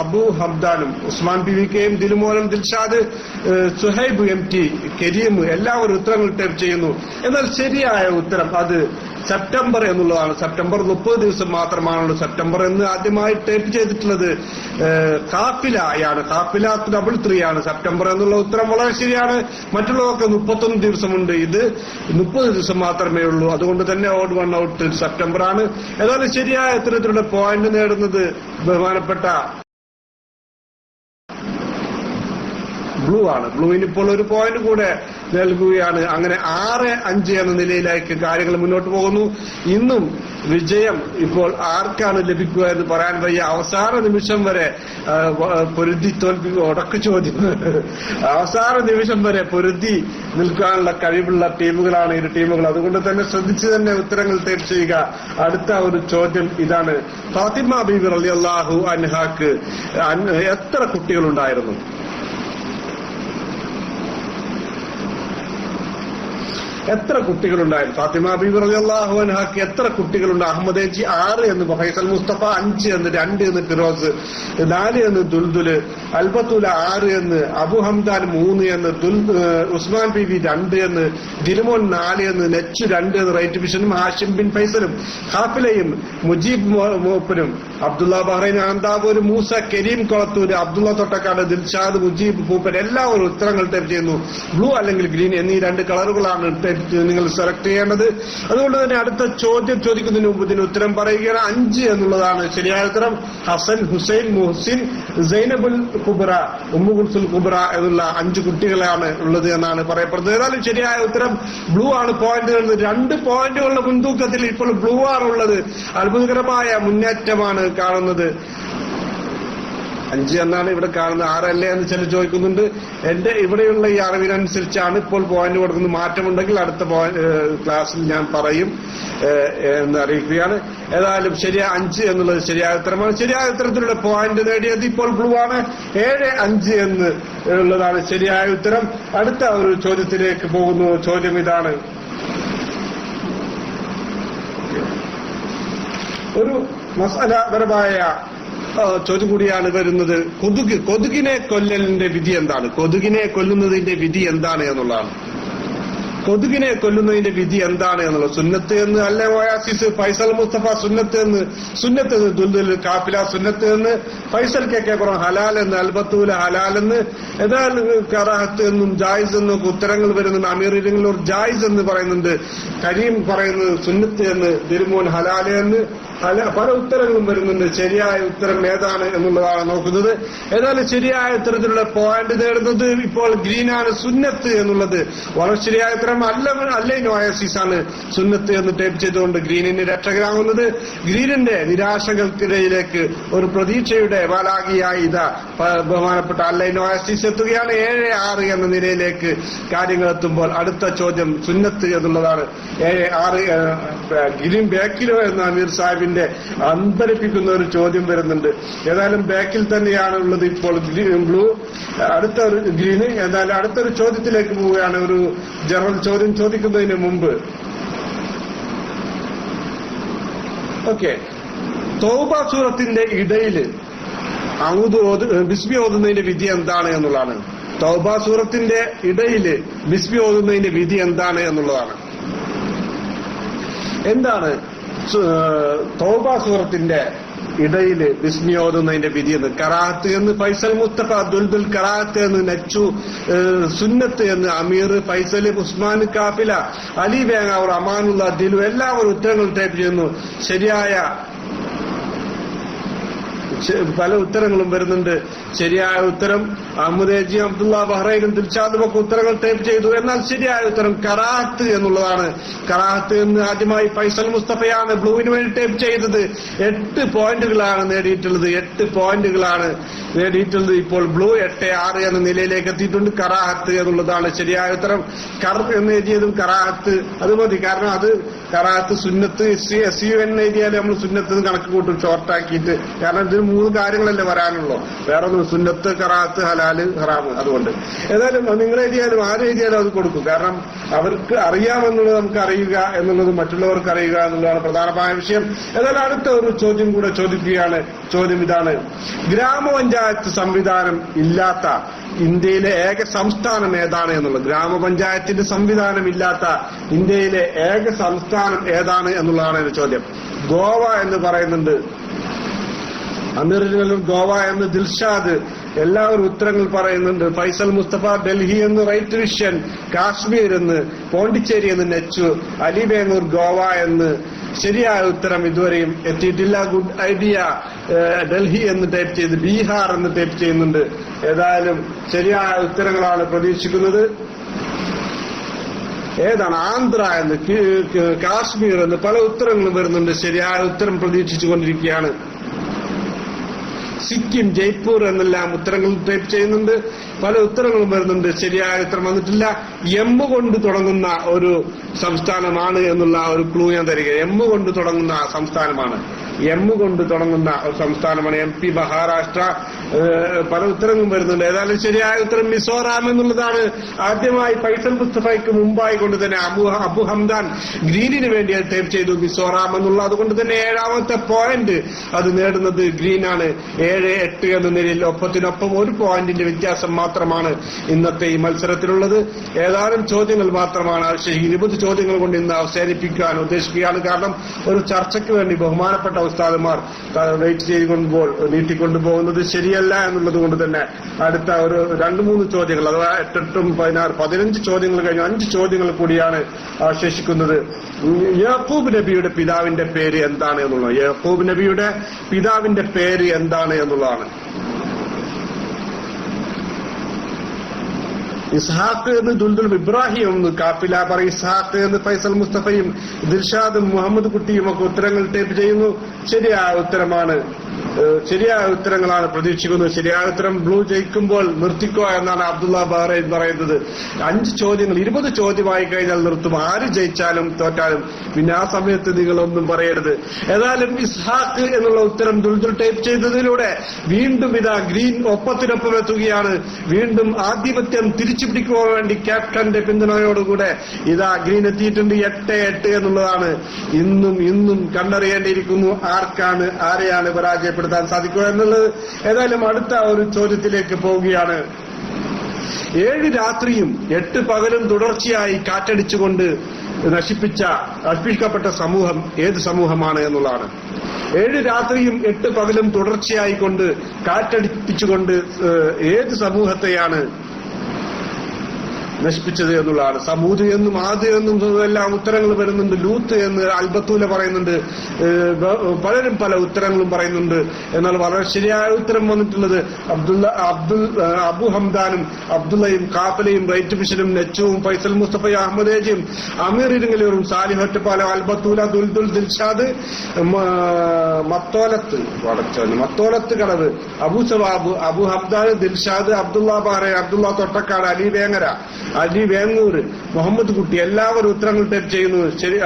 അബു ഹംദാനും, ഉസ്മാൻ PVKയും, ദിലുമോനും, ദിൽഷാദ്, സുഹൈബ് MT, കരീം എല്ലാവരും ഉത്തരങ്ങൾ ടൈപ്പ് ചെയ്യുന്നു. എന്നാൽ ശരിയായ ഉത്തരം അത് സെപ്റ്റംബർ എന്നുള്ളതാണ്. സെപ്റ്റംബർ 30 ദിവസം മാത്രമാണുള്ളത്. സെപ്റ്റംബർ എന്ന് ആദ്യമായി ടൈപ്പ് ചെയ്തിട്ടുള്ളത് കാഫിലയാണ്. കാഫില 333 ആണ്. സെപ്റ്റംബർ എന്നുള്ള ഉത്തരം വളരെ ശരിയാണ്. മറ്റുള്ളവർക്ക് 31 ദിവസമുണ്ട്. ഇത് 30 ദിവസം മാത്രമേ ഉള്ളൂ. അതുകൊണ്ട് തന്നെ ഓഡ് വൺ ഔട്ട് സെപ്റ്റംബർ ആണ്. ഏതായാലും ശരിയായ ഉത്തരത്തിലുള്ള പോയിന്റ് നേടുന്നത് ബഹുമാനപ്പെട്ട ബ്ലൂ ആണ്. ബ്ലൂവിന് ഇപ്പോൾ ഒരു പോയിന്റ് കൂടെ നൽകുകയാണ്. അങ്ങനെ 6-5 എന്ന നിലയിലേക്ക് കാര്യങ്ങൾ മുന്നോട്ട് പോകുന്നു. ഇന്നും വിജയം ഇപ്പോൾ ആർക്കാണ് ലഭിക്കുക എന്ന് പറയാൻ വയ്യ. അവസാന നിമിഷം വരെ പൊരുതി ഉടക്ക് ചോദ്യം അവസാന നിമിഷം വരെ പൊരുതി നിൽക്കാനുള്ള കഴിവുള്ള ടീമുകളാണ് ഇരു ടീമുകൾ. അതുകൊണ്ട് തന്നെ ശ്രദ്ധിച്ച് തന്നെ ഉത്തരങ്ങൾ ടൈപ്പ് ചെയ്യുക. അടുത്ത ഒരു ചോദ്യം ഇതാണ്. ഫാത്തിമ ബീബി റളിയല്ലാഹു അൻഹാക്ക് എത്ര കുട്ടികളുണ്ടായിരുന്നു? എത്ര കുട്ടികളുണ്ടായിരുന്നു? ഫാത്തിമ ബീബി റളിയല്ലാഹു അൻഹാക്ക് എത്ര കുട്ടികളുണ്ട്? അഹമ്മദ് ഏജി 6 എന്ന്, ഫൈസൽ മുസ്തഫ 5 എന്ന്, 2 എന്ന് ഫിറോസ്, 4 എന്ന് ദുൽദുല്, അൽബത്തൂല 6 എന്ന്, അബു ഹംദാൻ 3 എന്ന്, ഉസ്മാൻ PV 2 എന്ന്, ദിലുമോൻ 4 എന്ന്, നെച്ചു 2 എന്ന്, റൈറ്റ് വിഷനും, ഹാഷിം ബിൻ ഫൈസലും, ഖാഫിലയും, മുജീബ് മൂപ്പനും, അബ്ദുള്ള ബഹ്റൈൻ, ആനന്ദാവൂർ, മൂസ, കരീം കൊളത്തൂര്, അബ്ദുള്ള തൊട്ടക്കാട്, ദിൽഷാദ്, മുജീബ് പൂപ്പൻ എല്ലാവരും ഉത്തരങ്ങൾ ടൈപ്പ് ചെയ്യുന്നു. ബ്ലൂ അല്ലെങ്കിൽ ഗ്രീൻ എന്നീ 2 കളറുകളാണ് നിങ്ങൾ സെലക്ട് ചെയ്യേണ്ടത്. അതുകൊണ്ട് തന്നെ അടുത്ത ചോദ്യം ചോദിക്കുന്നതിന് മുമ്പ് ഇതിന് ഉത്തരം പറയുകയാണ്. 5 എന്നുള്ളതാണ് ശരിയായ ഉത്തരം. ഹസൻ, ഹുസൈൻ, മുഹ്സിൻ, സൈനബുൽ കുബ്ര, ഉമ്മു കുൽസുൽ കുബ്ര എന്നുള്ള 5 കുട്ടികളാണ് ഉള്ളത് എന്നാണ് പറയപ്പെടുന്നത്. ഏതായാലും ശരിയായ ഉത്തരം ബ്ലൂ ആണ്. പോയിന്റ് 2 പോയിന്റുകളുടെ മുൻതൂക്കത്തിൽ ഇപ്പോൾ ബ്ലൂ ആണുള്ളത്. അത്ഭുതകരമായ മുന്നേറ്റമാണ് കാണുന്നത്. 5 എന്നാണ് ഇവിടെ കാണുന്നത്, 6 അല്ലേ എന്ന് ചിലർ ചോദിക്കുന്നുണ്ട്. എന്റെ ഇവിടെയുള്ള ഈ അറിവിനനുസരിച്ചാണ് ഇപ്പോൾ പോയിന്റ് കൊടുക്കുന്നത്. മാറ്റമുണ്ടെങ്കിൽ അടുത്ത ക്ലാസ്സിൽ ഞാൻ പറയും എന്ന് അറിയിക്കുകയാണ്. ഏതായാലും ശരിയായ 5 എന്നുള്ളത് ശരിയായ ഉത്തരമാണ്. ശരിയായ ഉത്തരത്തിലൂടെ പോയിന്റ് നേടിയത് ഇപ്പോൾ ബ്ലൂ ആണ്. 7-5 എന്ന് ഉള്ളതാണ് ശരിയായ ഉത്തരം. അടുത്ത ഒരു ചോദ്യത്തിലേക്ക് പോകുന്നു. ചോദ്യം ഇതാണ്. ഒരു മസാലപരമായ ചോദ്യം കൂടിയാണ് വരുന്നത്. കൊതുകിനെ കൊല്ലലിന്റെ വിധി എന്താണ്? കൊതുകിനെ കൊല്ലുന്നതിന്റെ വിധി എന്താണ് എന്നുള്ളതാണ്. കൊതുകിനെ കൊല്ലുന്നതിന്റെ വിധി എന്താണ് എന്നുള്ളത്. സുന്നത്ത് എന്ന് അല്ലേ ഓയാസിസ്, ഫൈസൽ മുസ്തഫ സുന്നത്ത് എന്ന്, ദുൽദുൽ, കാഫില സുന്നത്ത് എന്ന്, ഫൈസൽ KK കുറം ഹലാൽ എന്ന്, അൽബത്തൂല ഹലാൽ എന്ന്, ഏതായാലും കറാഹത്ത് എന്നും ജായിസ് എന്നൊക്കെ ഉത്തരങ്ങൾ വരുന്നുണ്ട്. അമീർ ഇരങ്ങളൂർ ജായിസ് എന്ന് പറയുന്നുണ്ട്. കരീം പറയുന്നത് സുന്നത്ത് എന്ന്, ദിരുമോൻ ഹലാൽ എന്ന്, പല ഉത്തരങ്ങളും വരുന്നുണ്ട്. ശരിയായ ഉത്തരം ഏതാണ് എന്നുള്ളതാണ് നോക്കുന്നത്. ഏതായാലും ശരിയായ ഉത്തരത്തിലുള്ള പോയിന്റ് നേടുന്നത് ഇപ്പോൾ ഗ്രീനാണ്. സുന്നത്ത് എന്നുള്ളത് വളരെ ശരിയായ ഉത്തരം. അല്ലൈൻ ഒയാസിസ് ആണ് സുന്നത്ത് എന്ന് ടൈപ്പ് ചെയ്തുകൊണ്ട് ഗ്രീനിന് രക്ഷകരാകുന്നത്. ഗ്രീനിന്റെ നിരാശകൾക്കിടയിലേക്ക് ഒരു പ്രതീക്ഷയുടെ വാലാകിയായി ഇതാ ബഹുമാനപ്പെട്ട അല്ലൈൻ ഒയാസിസ് എത്തുകയാണ്. 7-6 എന്ന നിലയിലേക്ക് കാര്യങ്ങൾ എത്തുമ്പോൾ അടുത്ത ചോദ്യം സുന്നത്ത് എന്നുള്ളതാണ്. 7-6 ഗ്രീൻ ബാക്കിലോ എന്ന അമീർ സാഹിബിന്റെ അന്തരിപ്പിക്കുന്ന ഒരു ചോദ്യം വരുന്നുണ്ട്. ഏതായാലും ബാക്കിൽ തന്നെയാണ് ഉള്ളത് ഇപ്പോൾ ബ്ലൂ. അടുത്തൊരു ഗ്രീന്. എന്നാലും അടുത്തൊരു ചോദ്യത്തിലേക്ക് പോവുകയാണ്. ഒരു ജനറൽ ചോദ്യം ചോദിക്കുന്നതിന് മുമ്പ് ഓക്കെ, തൗബ സൂറത്തിന്റെ ഇടയിൽ ബിസ്മി ഓതുന്നതിന്റെ വിധി എന്താണ് എന്നുള്ളതാണ്. തൗബ സൂറത്തിന്റെ ഇടയിൽ ബിസ്മി ഓതുന്നതിന്റെ വിധി എന്താണ് എന്നുള്ളതാണ്. എന്താണ് തൗബ സൂറത്തിന്റെ ഇടയില് ബിസ്മി ഓതുന്നതിന്റെ വിധി എന്ന്? കറാഹത്ത് എന്ന് ഫൈസൽ മുസ്തഫ, ദുൽദുൽ കറാഹത്ത് എന്ന് നച്ചു, സുന്നത്ത് എന്ന് അമീർ, ഫൈസൽ, ഉസ്മാൻ, കാഫില, അലി വേങ്ങാവൂർ, അമാനുള്ള, ദിലു എല്ലാവരും ഉത്തരങ്ങൾ ടൈപ്പ് ചെയ്യുന്നു. ശരിയായ പല ഉത്തരങ്ങളും വരുന്നുണ്ട്. ശരിയായ ഉത്തരം അഹമ്മദേജി, അബ്ദുള്ള, ബഹ്റൈനും ദിൽഷാദും ഒക്കെ ഉത്തരങ്ങൾ ടൈപ്പ് ചെയ്തു. എന്നാൽ ശരിയായ ഉത്തരം കറാഹത്ത് എന്നുള്ളതാണ്. കറാഹത്ത് എന്ന് ആദ്യമായി ഫൈസൽ മുസ്തഫയാണ് ബ്ലൂവിന് വേണ്ടി ടൈപ്പ് ചെയ്തത്. 8 പോയിന്റുകളാണ് നേടിയിട്ടുള്ളത്. 8 പോയിന്റുകളാണ് നേടിയിട്ടുള്ളത്. ഇപ്പോൾ ബ്ലൂ 8-6 എന്ന നിലയിലേക്ക് എത്തിയിട്ടുണ്ട്. കറാഹത്ത് എന്നുള്ളതാണ് ശരിയായ ഉത്തരം. കർ എന്ന് എഴുതിയതും കറാഹത്ത് അത് മതി. കാരണം അത് കറാഹത്ത് സുന്നത്ത് SUN എഴുതിയാലും നമ്മൾ സുന്നത്ത് കണക്ക് കൂട്ടും ഷോർട്ടാക്കിയിട്ട്. കാരണം ഇതിന് 3 കാര്യങ്ങളല്ലേ വരാനുള്ളൂ. വേറെ ഒന്നും സുന്നത്ത്, കറാഹത്ത്, ഹലാല്, ഹറാമ്. അതുകൊണ്ട് ഏതായാലും നിങ്ങൾ എഴുതിയാലും ആരും എഴുതിയാലും അത് കൊടുക്കും. കാരണം അവർക്ക് അറിയാമെന്നുള്ളത് നമുക്ക് അറിയുക എന്നുള്ളത് മറ്റുള്ളവർക്ക് അറിയുക എന്നുള്ളതാണ് പ്രധാനമായ വിഷയം. ഏതായാലും അടുത്ത ഒരു ചോദ്യം കൂടെ ചോദിക്കുകയാണ്. ചോദ്യം ഇതാണ്: ഗ്രാമപഞ്ചായത്ത് സംവിധാനം ഇല്ലാത്ത ഇന്ത്യയിലെ ഏക സംസ്ഥാനം ഏതാണ് എന്നുള്ളത്. ഗ്രാമപഞ്ചായത്തിന്റെ സംവിധാനം ഇല്ലാത്ത ഇന്ത്യയിലെ ഏക സംസ്ഥാനം ഏതാണ് എന്നുള്ളതാണ് എന്റെ ചോദ്യം. ഗോവ എന്ന് പറയുന്നുണ്ട്. അമീറുൽ ഗോവ എന്ന് ദിൽഷാദ്. എല്ലാവരും ഉത്തരങ്ങൾ പറയുന്നുണ്ട്. ഫൈസൽ മുസ്തഫ ഡൽഹി എന്ന് റൈറ്റ് വിഷൻ, കാശ്മീർ എന്ന്, പോണ്ടിച്ചേരി എന്ന് നെച്ചു, അലി ബേങ്ങൂർ ഗോവ എന്ന്. ശരിയായ ഉത്തരം ഇതുവരെയും എത്തിയിട്ടില്ല. ഗുഡ് ഐഡിയ ഡൽഹി എന്ന് ടൈപ്പ് ചെയ്ത് ബീഹാർ എന്ന് ടൈപ്പ് ചെയ്യുന്നുണ്ട്. ഏതായാലും ശരിയായ ഉത്തരങ്ങളാണ് പ്രതീക്ഷിക്കുന്നത്. ഏതാണ്? ആന്ധ്ര എന്ന്, കാശ്മീർ എന്ന് പല ഉത്തരങ്ങളും വരുന്നുണ്ട്. ശരിയായ ഉത്തരം പ്രതീക്ഷിച്ചുകൊണ്ടിരിക്കുകയാണ്. സിക്കിം, ജയ്പൂർ എന്നെല്ലാം ഉത്തരങ്ങൾ ടൈപ്പ് ചെയ്യുന്നുണ്ട്. പല ഉത്തരങ്ങളും വരുന്നുണ്ട്. ശരിയായ ഉത്തരം വന്നിട്ടില്ല. എം കൊണ്ട് തുടങ്ങുന്ന ഒരു സംസ്ഥാനമാണ് എന്നുള്ള ഒരു ക്ലൂ ഞാൻ തരിക. എം കൊണ്ട് തുടങ്ങുന്ന സംസ്ഥാനമാണ്. എം കൊണ്ട് തുടങ്ങുന്ന ഒരു സംസ്ഥാനമാണ് MP, മഹാരാഷ്ട്ര. പല ഉത്തരങ്ങളും വരുന്നുണ്ട്. ഏതായാലും ശരിയായ ഉത്തരം മിസോറാം എന്നുള്ളതാണ്. ആദ്യമായി ഫൈസൽ മുസ്തഫയ്ക്ക് മുമ്പായി കൊണ്ട് തന്നെ അബു ഹംദാൻ ഗ്രീനിന് വേണ്ടി ടൈപ്പ് ചെയ്തു മിസോറാം എന്നുള്ള. അതുകൊണ്ട് തന്നെ 7ാമത്തെ പോയിന്റ് അത് നേടുന്നത് ഗ്രീനാണ്. 7-8 എന്ന നിലയിൽ ഒപ്പത്തിനൊപ്പം 1 പോയിന്റിന്റെ വ്യത്യാസം മാത്രമാണ് ഇന്നത്തെ ഈ മത്സരത്തിലുള്ളത്. ഏതാനും ചോദ്യങ്ങൾ മാത്രമാണ്. 20 ചോദ്യങ്ങൾ കൊണ്ട് ഇന്ന് അവസാനിപ്പിക്കാൻ ഉദ്ദേശിക്കുകയാണ്. കാരണം ഒരു ചർച്ചയ്ക്ക് വേണ്ടി ബഹുമാനപ്പെട്ട ഉസ്താദുമാർ വെയിറ്റ് ചെയ്തുകൊണ്ടുപോൾ നീട്ടിക്കൊണ്ടുപോകുന്നത് ശരിയല്ല എന്നുള്ളത് കൊണ്ട് തന്നെ അടുത്ത ഒരു 2-3 ചോദ്യങ്ങൾ, അഥവാ 8-8, 16, 15 ചോദ്യങ്ങൾ കഴിഞ്ഞു 5 ചോദ്യങ്ങൾ കൂടിയാണ് അവശേഷിക്കുന്നത്. യാക്കൂബ് നബിയുടെ പിതാവിന്റെ പേര് എന്താണ് എന്നുള്ളത്. യാക്കൂബ് നബിയുടെ പിതാവിന്റെ പേര് എന്താണ് എന്നുള്ളതാണ്. ഇസ്ഹാഖ് എന്ന് ദുൽദുൽ, ഇബ്രാഹിം എന്ന് കാപ്പില പറയും, ഇസ്ഹാഖ് എന്ന് ഫൈസൽ മുസ്തഫയും ദിൽഷാദും മുഹമ്മദ് കുട്ടിയും ഒക്കെ ഉത്തരങ്ങൾ ടൈപ്പ് ചെയ്യുന്നു. ശരിയായ ഉത്തരമാണ്. ശരിയായ ഉത്തരങ്ങളാണ് പ്രതീക്ഷിക്കുന്നത്. ശരിയായ ഉത്തരം ബ്ലൂ ജയിക്കുമ്പോൾ നിർത്തിക്കോ എന്നാണ് അബ്ദുള്ള ബഹ്റൈൻ പറയുന്നത്. 5 ചോദ്യങ്ങൾ 20 ചോദ്യമായി കഴിഞ്ഞാൽ നിർത്തും. ആര് ജയിച്ചാലും തോറ്റാലും. പിന്നെ ആ സമയത്ത് നിങ്ങളൊന്നും പറയരുത്. ഏതായാലും ഇസ്ഹാഖ് എന്നുള്ള ഉത്തരം ദുൽദുൽ ടൈപ്പ് ചെയ്തതിലൂടെ വീണ്ടും ഇതാ ഗ്രീൻ ഒപ്പത്തിനൊപ്പം എത്തുകയാണ്. വീണ്ടും ആധിപത്യം തിരിച്ചു പിടിക്കുവാൻ വേണ്ടി ക്യാപ്റ്റന്റെ പിന്തുണയോടുകൂടെ ഇതാ ഗ്രീൻ എത്തിയിട്ടുണ്ട്. 8-8 എന്നുള്ളതാണ്. ഇന്നും കണ്ടറിയേണ്ടിയിരിക്കുന്നു ആരെയാണ് പരാജയപ്പെടുത്താൻ സാധിക്കുക എന്നുള്ളത്. ഏതായാലും അടുത്ത ഒരു ചോദ്യത്തിലേക്ക് പോവുകയാണ്. 7 രാത്രിയും 8 പകലും തുടർച്ചയായി കാറ്റടിച്ചുകൊണ്ട് നശിപ്പിക്കപ്പെട്ട സമൂഹം ഏത് സമൂഹമാണ് എന്നുള്ളതാണ്. 7 രാത്രിയും 8 പകലും തുടർച്ചയായി കൊണ്ട് കാറ്റടിപ്പിച്ചുകൊണ്ട് ഏത് സമൂഹത്തെയാണ് നശിപ്പിച്ചത് എന്നുള്ളതാണ്. സമൂദ് എന്നും ആദ് എന്നും എല്ലാം ഉത്തരങ്ങൾ വരുന്നുണ്ട്. ലൂത്ത് എന്ന് അൽബത്തൂല പറയുന്നുണ്ട്. പലരും പല ഉത്തരങ്ങളും പറയുന്നുണ്ട്. എന്നാൽ വളരെ ശരിയായ ഉത്തരം വന്നിട്ടുള്ളത് അബു ഹംദാനും അബ്ദുള്ളയും കാപ്പലയും റൈറ്റ് മിഷനും നെച്ചുവും ഫൈസൽ മുസ്തഫയും അഹമ്മദ് ഏജിയും അമീർ ഇരിങ്ങലൂരും സാലിഹ് ഒറ്റപ്പാലം അൽബത്തൂല ദുൽദുൽ ദിൽഷാദ് മത്തോലത്ത് കടവ് അബു സവാബ് അബു ഹംദാൻ ദിൽഷാദ് അബ്ദുള്ള ബാറെ അബ്ദുള്ള തൊട്ടക്കാട് അലി വേങ്ങര അലി വേങ്ങൂർ മുഹമ്മദ് കുട്ടി എല്ലാവരും ഉത്തരങ്ങൾ ടൈപ്പ് ചെയ്യുന്നു. ശരി.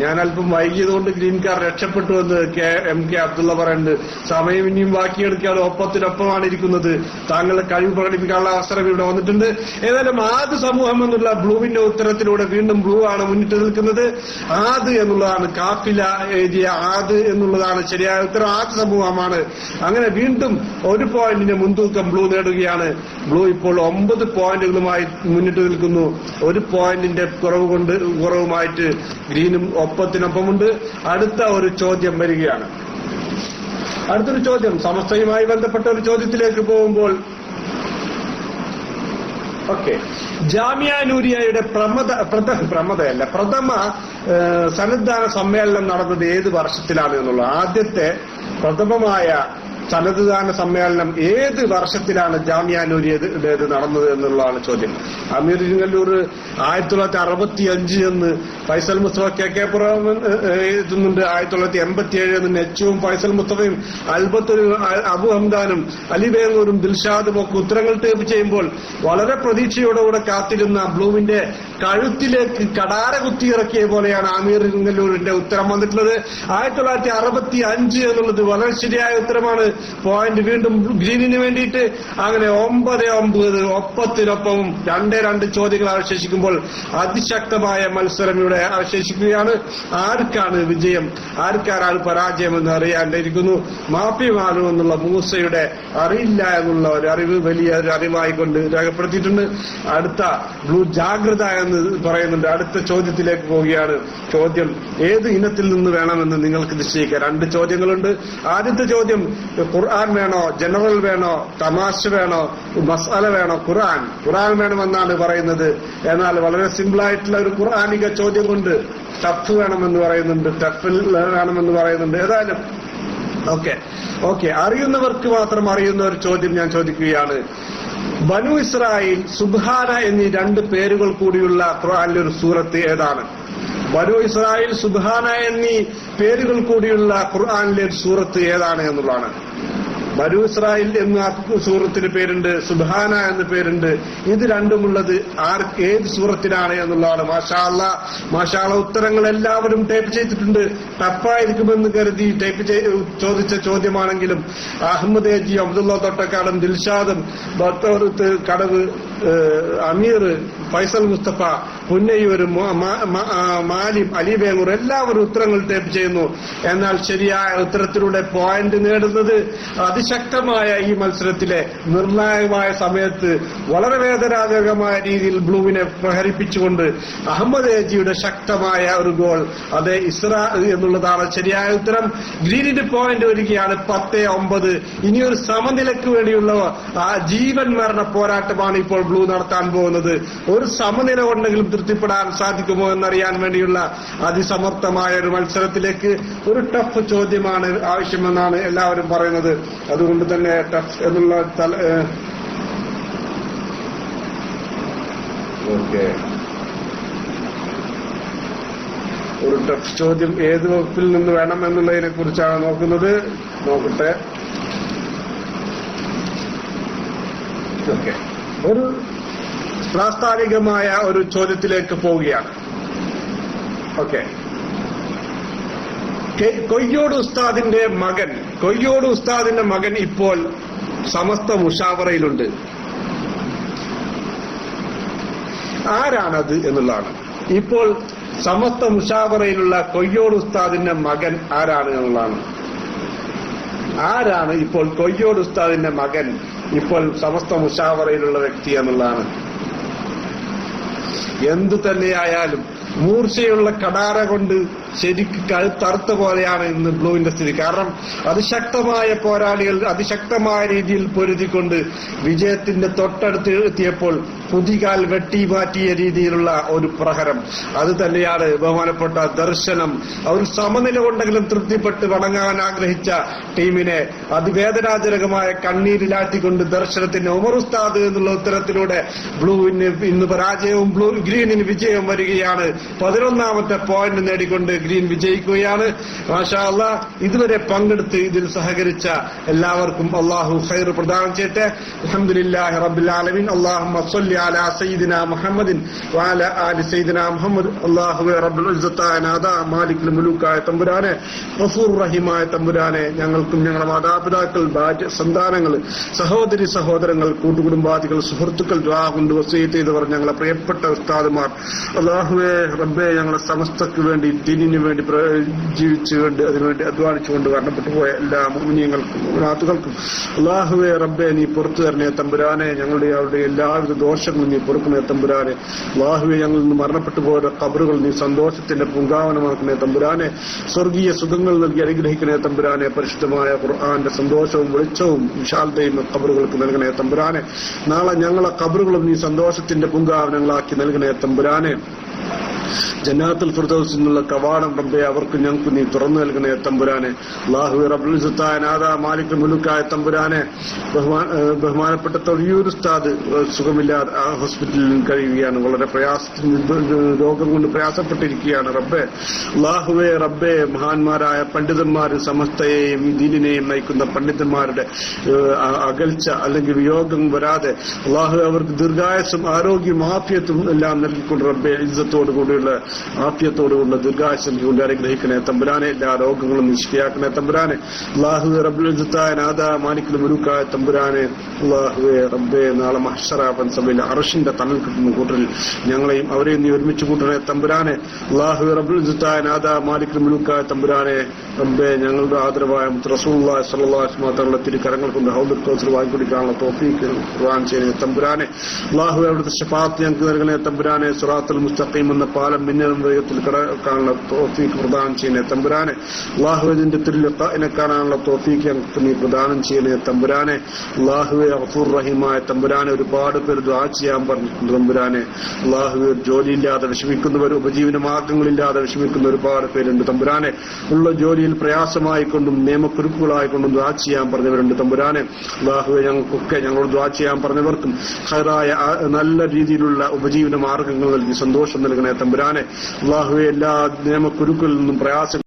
ഞാൻ അല്പം വൈകിയതുകൊണ്ട് ഗ്രീൻ കാർഡ് രക്ഷപ്പെട്ടു എന്ന് MK അബ്ദുള്ള പറയുന്നുണ്ട്. സമയം ഇനിയും ബാക്കിയെടുക്കാതെ ഒപ്പത്തിനൊപ്പമാണ് ഇരിക്കുന്നത്. താങ്കളുടെ കഴിവ് പ്രകടിപ്പിക്കാനുള്ള അവസരം ഇവിടെ വന്നിട്ടുണ്ട്. ഏതായാലും ആദ് സമൂഹം എന്നുള്ള ബ്ലൂവിന്റെ ഉത്തരത്തിലൂടെ വീണ്ടും ബ്ലൂ ആണ് മുന്നിട്ട് നിൽക്കുന്നത്. ആദ് എന്നുള്ളതാണ് കാഫില എഴുതിയ ആദ് എന്നുള്ളതാണ് ശരിയായ ഉത്തരം. ആദ് സമൂഹമാണ്. അങ്ങനെ വീണ്ടും 1 പോയിന്റിന് മുൻതൂക്കം ബ്ലൂ നേടുകയാണ്. ബ്ലൂ ഇപ്പോൾ 9 പോയിന്റുകളുമായി മുന്നിട്ട് നിൽക്കുന്നു. 1 പോയിന്റിന്റെ കുറവുമായിട്ട് ഗ്രീനും ഒപ്പത്തിനൊപ്പമുണ്ട്. അടുത്ത ഒരു ചോദ്യം വരികയാണ്. അടുത്തൊരു ചോദ്യം സമസ്തയുമായി ബന്ധപ്പെട്ട ഒരു ചോദ്യത്തിലേക്ക് പോകുമ്പോൾ ജാമിയ നൂരിയയുടെ പ്രഥമ സന്നദ്ധാന സമ്മേളനം നടന്നത് ഏത് വർഷത്തിലാണ് എന്നുള്ളത്. ആദ്യത്തെ പ്രഥമമായ സന്നദ്ധാന സമ്മേളനം ഏത് വർഷത്തിലാണ് ജാമിയ നൂരിയയുടേത് നടന്നത് എന്നുള്ളതാണ് ചോദ്യം. അമീർ ഇരിങ്ങല്ലൂർ 1965 എന്ന് ഫൈസൽ മുസ്തഫ KK പുറം എഴുതുന്നുണ്ട്. 1987 എന്ന് നെച്ചുവും ഫൈസൽ മുസ്തഫയും അൽബത്തുൽ അബു ഹംദാനും അലി വേങ്ങൂരും ദിൽഷാദും ഒക്കെ ഉത്തരങ്ങൾ ടൈപ്പ് ചെയ്യുമ്പോൾ വളരെ പ്രതീക്ഷയോടുകൂടെ കാത്തിരുന്ന ബ്ലൂവിന്റെ കഴുത്തിലേക്ക് കടാര കുത്തിയിറക്കിയ പോലെയാണ് അമീർ ഇരിങ്ങല്ലൂരിന്റെ ഉത്തരം വന്നിട്ടുള്ളത്. 1965 എന്നുള്ളത് വളരെ ശരിയായ ഉത്തരമാണ്. പോയിന്റ് വീണ്ടും ഗ്രീനിന് വേണ്ടിയിട്ട്. അങ്ങനെ 9-9 ഒപ്പത്തിനൊപ്പവും 2 ചോദ്യങ്ങൾ അവശേഷിക്കുമ്പോൾ അതിശക്തമായ മത്സരം ഇവിടെ അവശേഷിക്കുകയാണ്. ആർക്കാണ് വിജയം, ആർക്കാരാണ് പരാജയം എന്ന് അറിയാണ്ടിരിക്കുന്നു. മാപ്പി മാറും എന്നുള്ള മൂസയുടെ അറിയില്ല എന്നുള്ള ഒരു അറിവ് വലിയ അറിവായിക്കൊണ്ട് രേഖപ്പെടുത്തിയിട്ടുണ്ട്. അടുത്ത ബ്ലൂ ജാഗ്രത എന്ന് പറയുന്നുണ്ട്. അടുത്ത ചോദ്യത്തിലേക്ക് പോവുകയാണ്. ചോദ്യം ഏത് ഇനത്തിൽ നിന്ന് വേണമെന്ന് നിങ്ങൾക്ക് നിശ്ചയിക്കാം. 2 ചോദ്യങ്ങളുണ്ട്. ആദ്യത്തെ ചോദ്യം ഖുർആൻ വേണോ, ജനറൽ വേണോ, തമാശ വേണോ, മസാല വേണോ? ഖുർആൻ വേണമെന്നാണ് പറയുന്നത്. എന്നാൽ വളരെ സിമ്പിൾ ആയിട്ടുള്ള ഒരു ഖുർആനിക ചോദ്യം കൊണ്ട് ടഫ് വേണമെന്ന് പറയുന്നുണ്ട്, ടഫിൽ വേണമെന്ന് പറയുന്നുണ്ട്. ഏതായാലും ഓക്കെ അറിയുന്നവർക്ക് മാത്രം അറിയുന്ന ഒരു ചോദ്യം ഞാൻ ചോദിക്കുകയാണ്. ബനു ഇസ്രായേൽ, സുബ്ഹാന എന്നീ 2 പേരുകൾ കൂടിയുള്ള ഖുർആനിലെ ഒരു സൂറത്ത് ഏതാണ്? ബനു ഇസ്രായേൽ, സുബ്ഹാന എന്നീ പേരുകൾ കൂടിയുള്ള ഖുർആനിലെ ഒരു സൂറത്ത് ഏതാണ് എന്നുള്ളതാണ്. ബനു ഇസ്രായേൽ എന്ന സൂറത്തിന് പേരുണ്ട്, സുബ്ഹാന എന്ന പേരുണ്ട്. ഇത് രണ്ടുമുള്ളത് ഏത് സൂറത്തിനാണ് എന്നുള്ളതാണ്. മാഷാ അല്ലാഹ് ഉത്തരങ്ങൾ എല്ലാവരും ടൈപ്പ് ചെയ്തിട്ടുണ്ട്. ടഫായിരിക്കുമെന്ന് കരുതി ചോദിച്ച ചോദ്യമാണെങ്കിലും അഹമ്മദ് ഏജി, അബ്ദുള്ള തൊട്ടക്കാടും, ദിൽഷാദും, ബത്തോറത്ത് കടവ്, അമീർ, ഫൈസൽ മുസ്തഫ, പുന്നയൂര്, മാലിം, അലി വേങ്ങൂർ എല്ലാവരും ഉത്തരങ്ങൾ ടൈപ്പ് ചെയ്യുന്നു. എന്നാൽ ശരിയായ ഉത്തരത്തിലൂടെ പോയിന്റ് നേടുന്നത് അതിശക്തമായ ഈ മത്സരത്തിലെ നിർണായകമായ സമയത്ത് വളരെ വേദനാജനകമായ രീതിയിൽ ബ്ലൂവിനെ പ്രഹരിപ്പിച്ചുകൊണ്ട് അഹമ്മദ് ഏജിയുടെ ശക്തമായ ഒരു ഗോൾ, അതേ ഇസ്രാ എന്നുള്ളതാണ് ശരിയായ ഉത്തരം. ഗ്രീനിന്റെ പോയിന്റ് വരികയാണ് 10-9. ഇനിയൊരു സമനിലയ്ക്ക് വേണ്ടിയുള്ള ആ ജീവൻ മരണ പോരാട്ടമാണ് ഇപ്പോൾ ബ്ലൂ നടത്താൻ പോകുന്നത്. ഒരു സമനില കൊണ്ടെങ്കിലും തൃപ്തിപ്പെടാൻ സാധിക്കുമോ എന്നറിയാൻ വേണ്ടിയുള്ള അതിസമർത്ഥമായ ഒരു മത്സരത്തിലേക്ക് ഒരു ടഫ് ചോദ്യമാണ് ആവശ്യമെന്നാണ് എല്ലാവരും പറയുന്നത്. അതുകൊണ്ട് തന്നെ ടഫ് എന്നുള്ള ഒരു ടഫ് ചോദ്യം ഏത് വകുപ്പിൽ നിന്ന് വേണം എന്നുള്ളതിനെ കുറിച്ചാണ് നോക്കുന്നത്. നോക്കട്ടെ. ഒരു പ്രാസ്താവികമായ ഒരു ചോദ്യത്തിലേക്ക് പോവുകയാണ്. കൊയ്യോട് ഉസ്താദിന്റെ മകൻ ഇപ്പോൾ സമസ്ത മുഷാവറയിലുണ്ട്. ആരാണത് എന്നുള്ളതാണ്. ഇപ്പോൾ സമസ്ത മുഷാവറയിലുള്ള കൊയ്യോട് ഉസ്താദിന്റെ മകൻ ആരാണ് എന്നുള്ളതാണ്. ആരാണ് ഇപ്പോൾ കൊയ്യോട് ഉസ്താദിന്റെ മകൻ, ഇപ്പോൾ സമസ്ത മുഷാവറയിലുള്ള വ്യക്തി എന്നുള്ളതാണ്. എന്തു തന്നെയായാലും മൂർച്ചയുള്ള കടാര കൊണ്ട് ശരിക്ക് കഴുത്തറുത്ത പോലെയാണ് ഇന്ന് ബ്ലൂവിന്റെ സ്ഥിതി. കാരണം അതിശക്തമായ പോരാളികൾ അതിശക്തമായ രീതിയിൽ പൊരുതിക്കൊണ്ട് വിജയത്തിന്റെ തൊട്ടടുത്ത് എത്തിയപ്പോൾ കുതികാൽ വെട്ടി മാറ്റിയ രീതിയിലുള്ള ഒരു പ്രഹരം. അത് തന്നെയാണ് ബഹുമാനപ്പെട്ട ദർശനം. ഒരു സമനില കൊണ്ടെങ്കിലും തൃപ്തിപ്പെട്ട് വണങ്ങാൻ ആഗ്രഹിച്ച ടീമിനെ അതിവേദനാജനകമായ കണ്ണീരിലാറ്റിക്കൊണ്ട് ദർശനത്തിന് ഉമർ ഉസ്താദ് എന്നുള്ള ഉത്തരത്തിലൂടെ ബ്ലൂവിന് ഇന്ന് പരാജയവും ഗ്രീനിന് വിജയവും വരികയാണ്. 11ാമത്തെ പോയിന്റ് നേടിക്കൊണ്ട് ഗ്രീൻ വിജയിക്കുകയാണ്. മാഷാ അല്ലാഹ്. ഇതുവരെ പങ്കെടുത്ത് ഇതിൽ സഹകരിച്ച എല്ലാവർക്കും അല്ലാഹു ഖൈർ പ്രദാനം ചെയ്യട്ടെ. അൽഹംദുലില്ലാഹി റബ്ബിൽ ആലമീൻ. അല്ലാഹുമ്മ സ്വല്ലി അലാ സയ്യിദിനാ മുഹമ്മദിൻ വഅലാ ആലി സയ്യിദിനാ മുഹമ്മദ്. അല്ലാഹുവേ റബ്ബുൽ ഇസ്സത്തായ നാദ മാലിക്കുൽ മുലൂക്കായ തമ്പുരാനെ, ഗഫൂർ റഹീമായ തമ്പുരാനെ, ഞങ്ങൾക്കും ഞങ്ങളുടെ മാതാപിതാക്കൾ, ഭാര്യ, സന്താനങ്ങൾ, സഹോദരി സഹോദരങ്ങൾ, കൂട്ടുകുടുംബാദികൾ, സുഹൃത്തുക്കൾ, ദുആ കൊണ്ട് വസിയത്ത് ചെയ്തവർ, ഞങ്ങളെ പ്രിയപ്പെട്ട ഉസ്താദുമാർ, അല്ലാഹുവേ റബ്ബേ ഞങ്ങളെ സമസ്തക്ക് വേണ്ടി ദീനിന് വേണ്ടി ജീവിച്ചുകൊണ്ട് അതിനുവേണ്ടി അധ്വാനിച്ചുകൊണ്ട് മരണപ്പെട്ടു പോയ എല്ലാ മുഅ്മിനീങ്ങൾക്കും മുഅ്മിനാത്തുകൾക്കും അല്ലാഹുവേ റബ്ബേ നീ പുറത്തു തരണേ തമ്പുരാനെ. ഞങ്ങളുടെ അവരുടെ എല്ലാവിധ ദോഷങ്ങളും നീ പൊറുക്കണേ തമ്പുരാനെ. അല്ലാഹുവേ ഞങ്ങളിൽ നിന്ന് മരണപ്പെട്ടു പോയ ഖബറുകൾ നീ സന്തോഷത്തിന്റെ പൂങ്കാവനമാക്കണേ തമ്പുരാനെ. സ്വർഗീയ സുഖങ്ങൾ നൽകി അനുഗ്രഹിക്കണേ തമ്പുരാനെ. പരിശുദ്ധമായ ഖുർആന്റെ സന്തോഷവും വെളിച്ചവും വിശാലതയും ഖബറുകൾക്ക് നൽകണേ തമ്പുരാനെ. നാളെ ഞങ്ങളെ ഖബറുകളും നീ സന്തോഷത്തിന്റെ പൂങ്കാവനങ്ങളാക്കി നൽകണേ തമ്പുരാനെ. ജന്നാത്തുൽ ഫിർദൗസിൽ നിന്നുള്ള കവാടം റബ്ബേ അവർക്ക് ഞങ്ങൾക്ക് നീ തുറന്നു നൽകണേ തമ്പുരാനെ. അല്ലാഹുവേ റബ്ബുൽ ഇസ്സത്തായ നാദ മാലിക്കുൽ മുലൂക്കായ തമ്പുരാനെ. ബഹുമാനപ്പെട്ട തൊഴിയൂർ ഉസ്താദ് സുഖമില്ലാതെ ആ ഹോസ്പിറ്റലിൽ കഴിയുകയാണ്. വളരെ രോഗം കൊണ്ട് പ്രയാസപ്പെട്ടിരിക്കുകയാണ് റബ്ബേ. അല്ലാഹുവേ റബ്ബേ മഹാന്മാരായ പണ്ഡിതന്മാർ സമസ്തയെയും ഈ ദീനിനെയും നയിക്കുന്ന പണ്ഡിതന്മാരുടെ അകൽച്ച അല്ലെങ്കിൽ വിയോഗം വരാതെ അല്ലാഹു അവർക്ക് ദീർഘായുസ്സും ആരോഗ്യവും ആഫിയത്തും എല്ലാം നൽകിക്കൊണ്ട് റബ്ബേ ഇസ്സത്തോടുകൂടിയുള്ള ആഫിയത്തോടുകൂടി ദീർഘായുസ്സും കൊണ്ട് അനുഗ്രഹിക്കണേ തമ്പുരാനെ. എല്ലാ രോഗങ്ങളും നിഷ്ക്രിയാക്കണേ തമ്പുരാനെ. അല്ലാഹുവേ റബ്ബുൽ ഇസ്സത്തായ നാദ മാലിക്കുൽ മുലൂക്കായ തമ്പുരാനെ. അല്ലാഹുവേ റബ്ബേ നാളെ മഹ്ശറ സഭയിൽ അർശിന്റെ തണൽ കിട്ടുന്ന കൂട്ടരിൽ ഞങ്ങളെയും അവരെയും നീ ഒരുമിച്ച് കൂട്ടണേ തമ്പുരാനെ. അല്ലാഹുവേ റബ്ബുൽ ഇസ്സത്തായ നാദ മാലിക്കുൽ മുലൂക്കായ തമ്പുരാനെ. റബ്ബേ ഞങ്ങളുടെ ആദരവായ റസൂലുള്ളാഹി സ്വല്ലല്ലാഹു അലൈഹി വസല്ലം തങ്ങളുടെ തിരുകരങ്ങൾ കൊണ്ട് ഹൗദുൽ കൗസർ വാങ്ങിക്കൊടുക്കാനുള്ള തൗഫീഖ് ഖുർആൻ ചെയ്യുന്ന തമ്പുരാനെ. അല്ലാഹുവേ അവിടുത്തെ ശഫാഅത്ത് ഞങ്ങൾക്ക് നൽകണേ തമ്പുരാനെ. സിറാത്തുൽ മുസ്തഖീം എന്ന പാലം മിന്നലും വേഗത്തിൽ കടക്കാനുള്ള തൗഫീഖ് പ്രദാനം ചെയ്യുന്ന തമ്പുരാനെ. അല്ലാഹുവേ നിന്റെ തിരുലിഖാഇനെ കാണാനുള്ള തൗഫീഖ് ഞങ്ങൾക്ക് നീ പ്രദാനം ചെയ്യുന്ന തമ്പുരാനെ. അല്ലാഹുവേ ഗഫൂർ റഹീമായ തമ്പുരാനെ. ഒരുപാട് പേര് ദുആ ചെയ്യാൻ പറഞ്ഞിട്ടുണ്ട് തമ്പുരാനെ. അല്ലാഹുവേ ജോലിയില്ലാതെ വിഷമിക്കുന്നവർ, ഉപജീവന മാർഗങ്ങളില്ലാതെ വിഷമിക്കുന്ന ഒരുപാട് പേരുണ്ട് തമ്പുരാനെ. ഉള്ള ജോലിയിൽ പ്രയാസമായിക്കൊണ്ടും നിയമക്കുരുക്കുകളായിക്കൊണ്ടും ദുആ ചെയ്യാൻ പറഞ്ഞവരുണ്ട് തമ്പുരാനെ. അല്ലാഹുവേ ഞങ്ങൾക്കൊക്കെ ഞങ്ങളോട് ദുആ ചെയ്യാൻ പറഞ്ഞവർക്കും ഖൈറായ നല്ല രീതിയിലുള്ള ഉപജീവന മാർഗങ്ങൾ നൽകി സന്തോഷം നൽകണേ തമ്പുരാനെ. അല്ലാഹുവേ എല്ലാ നിയമക്കുരുക്കളിൽ നിന്നും പ്രയാസ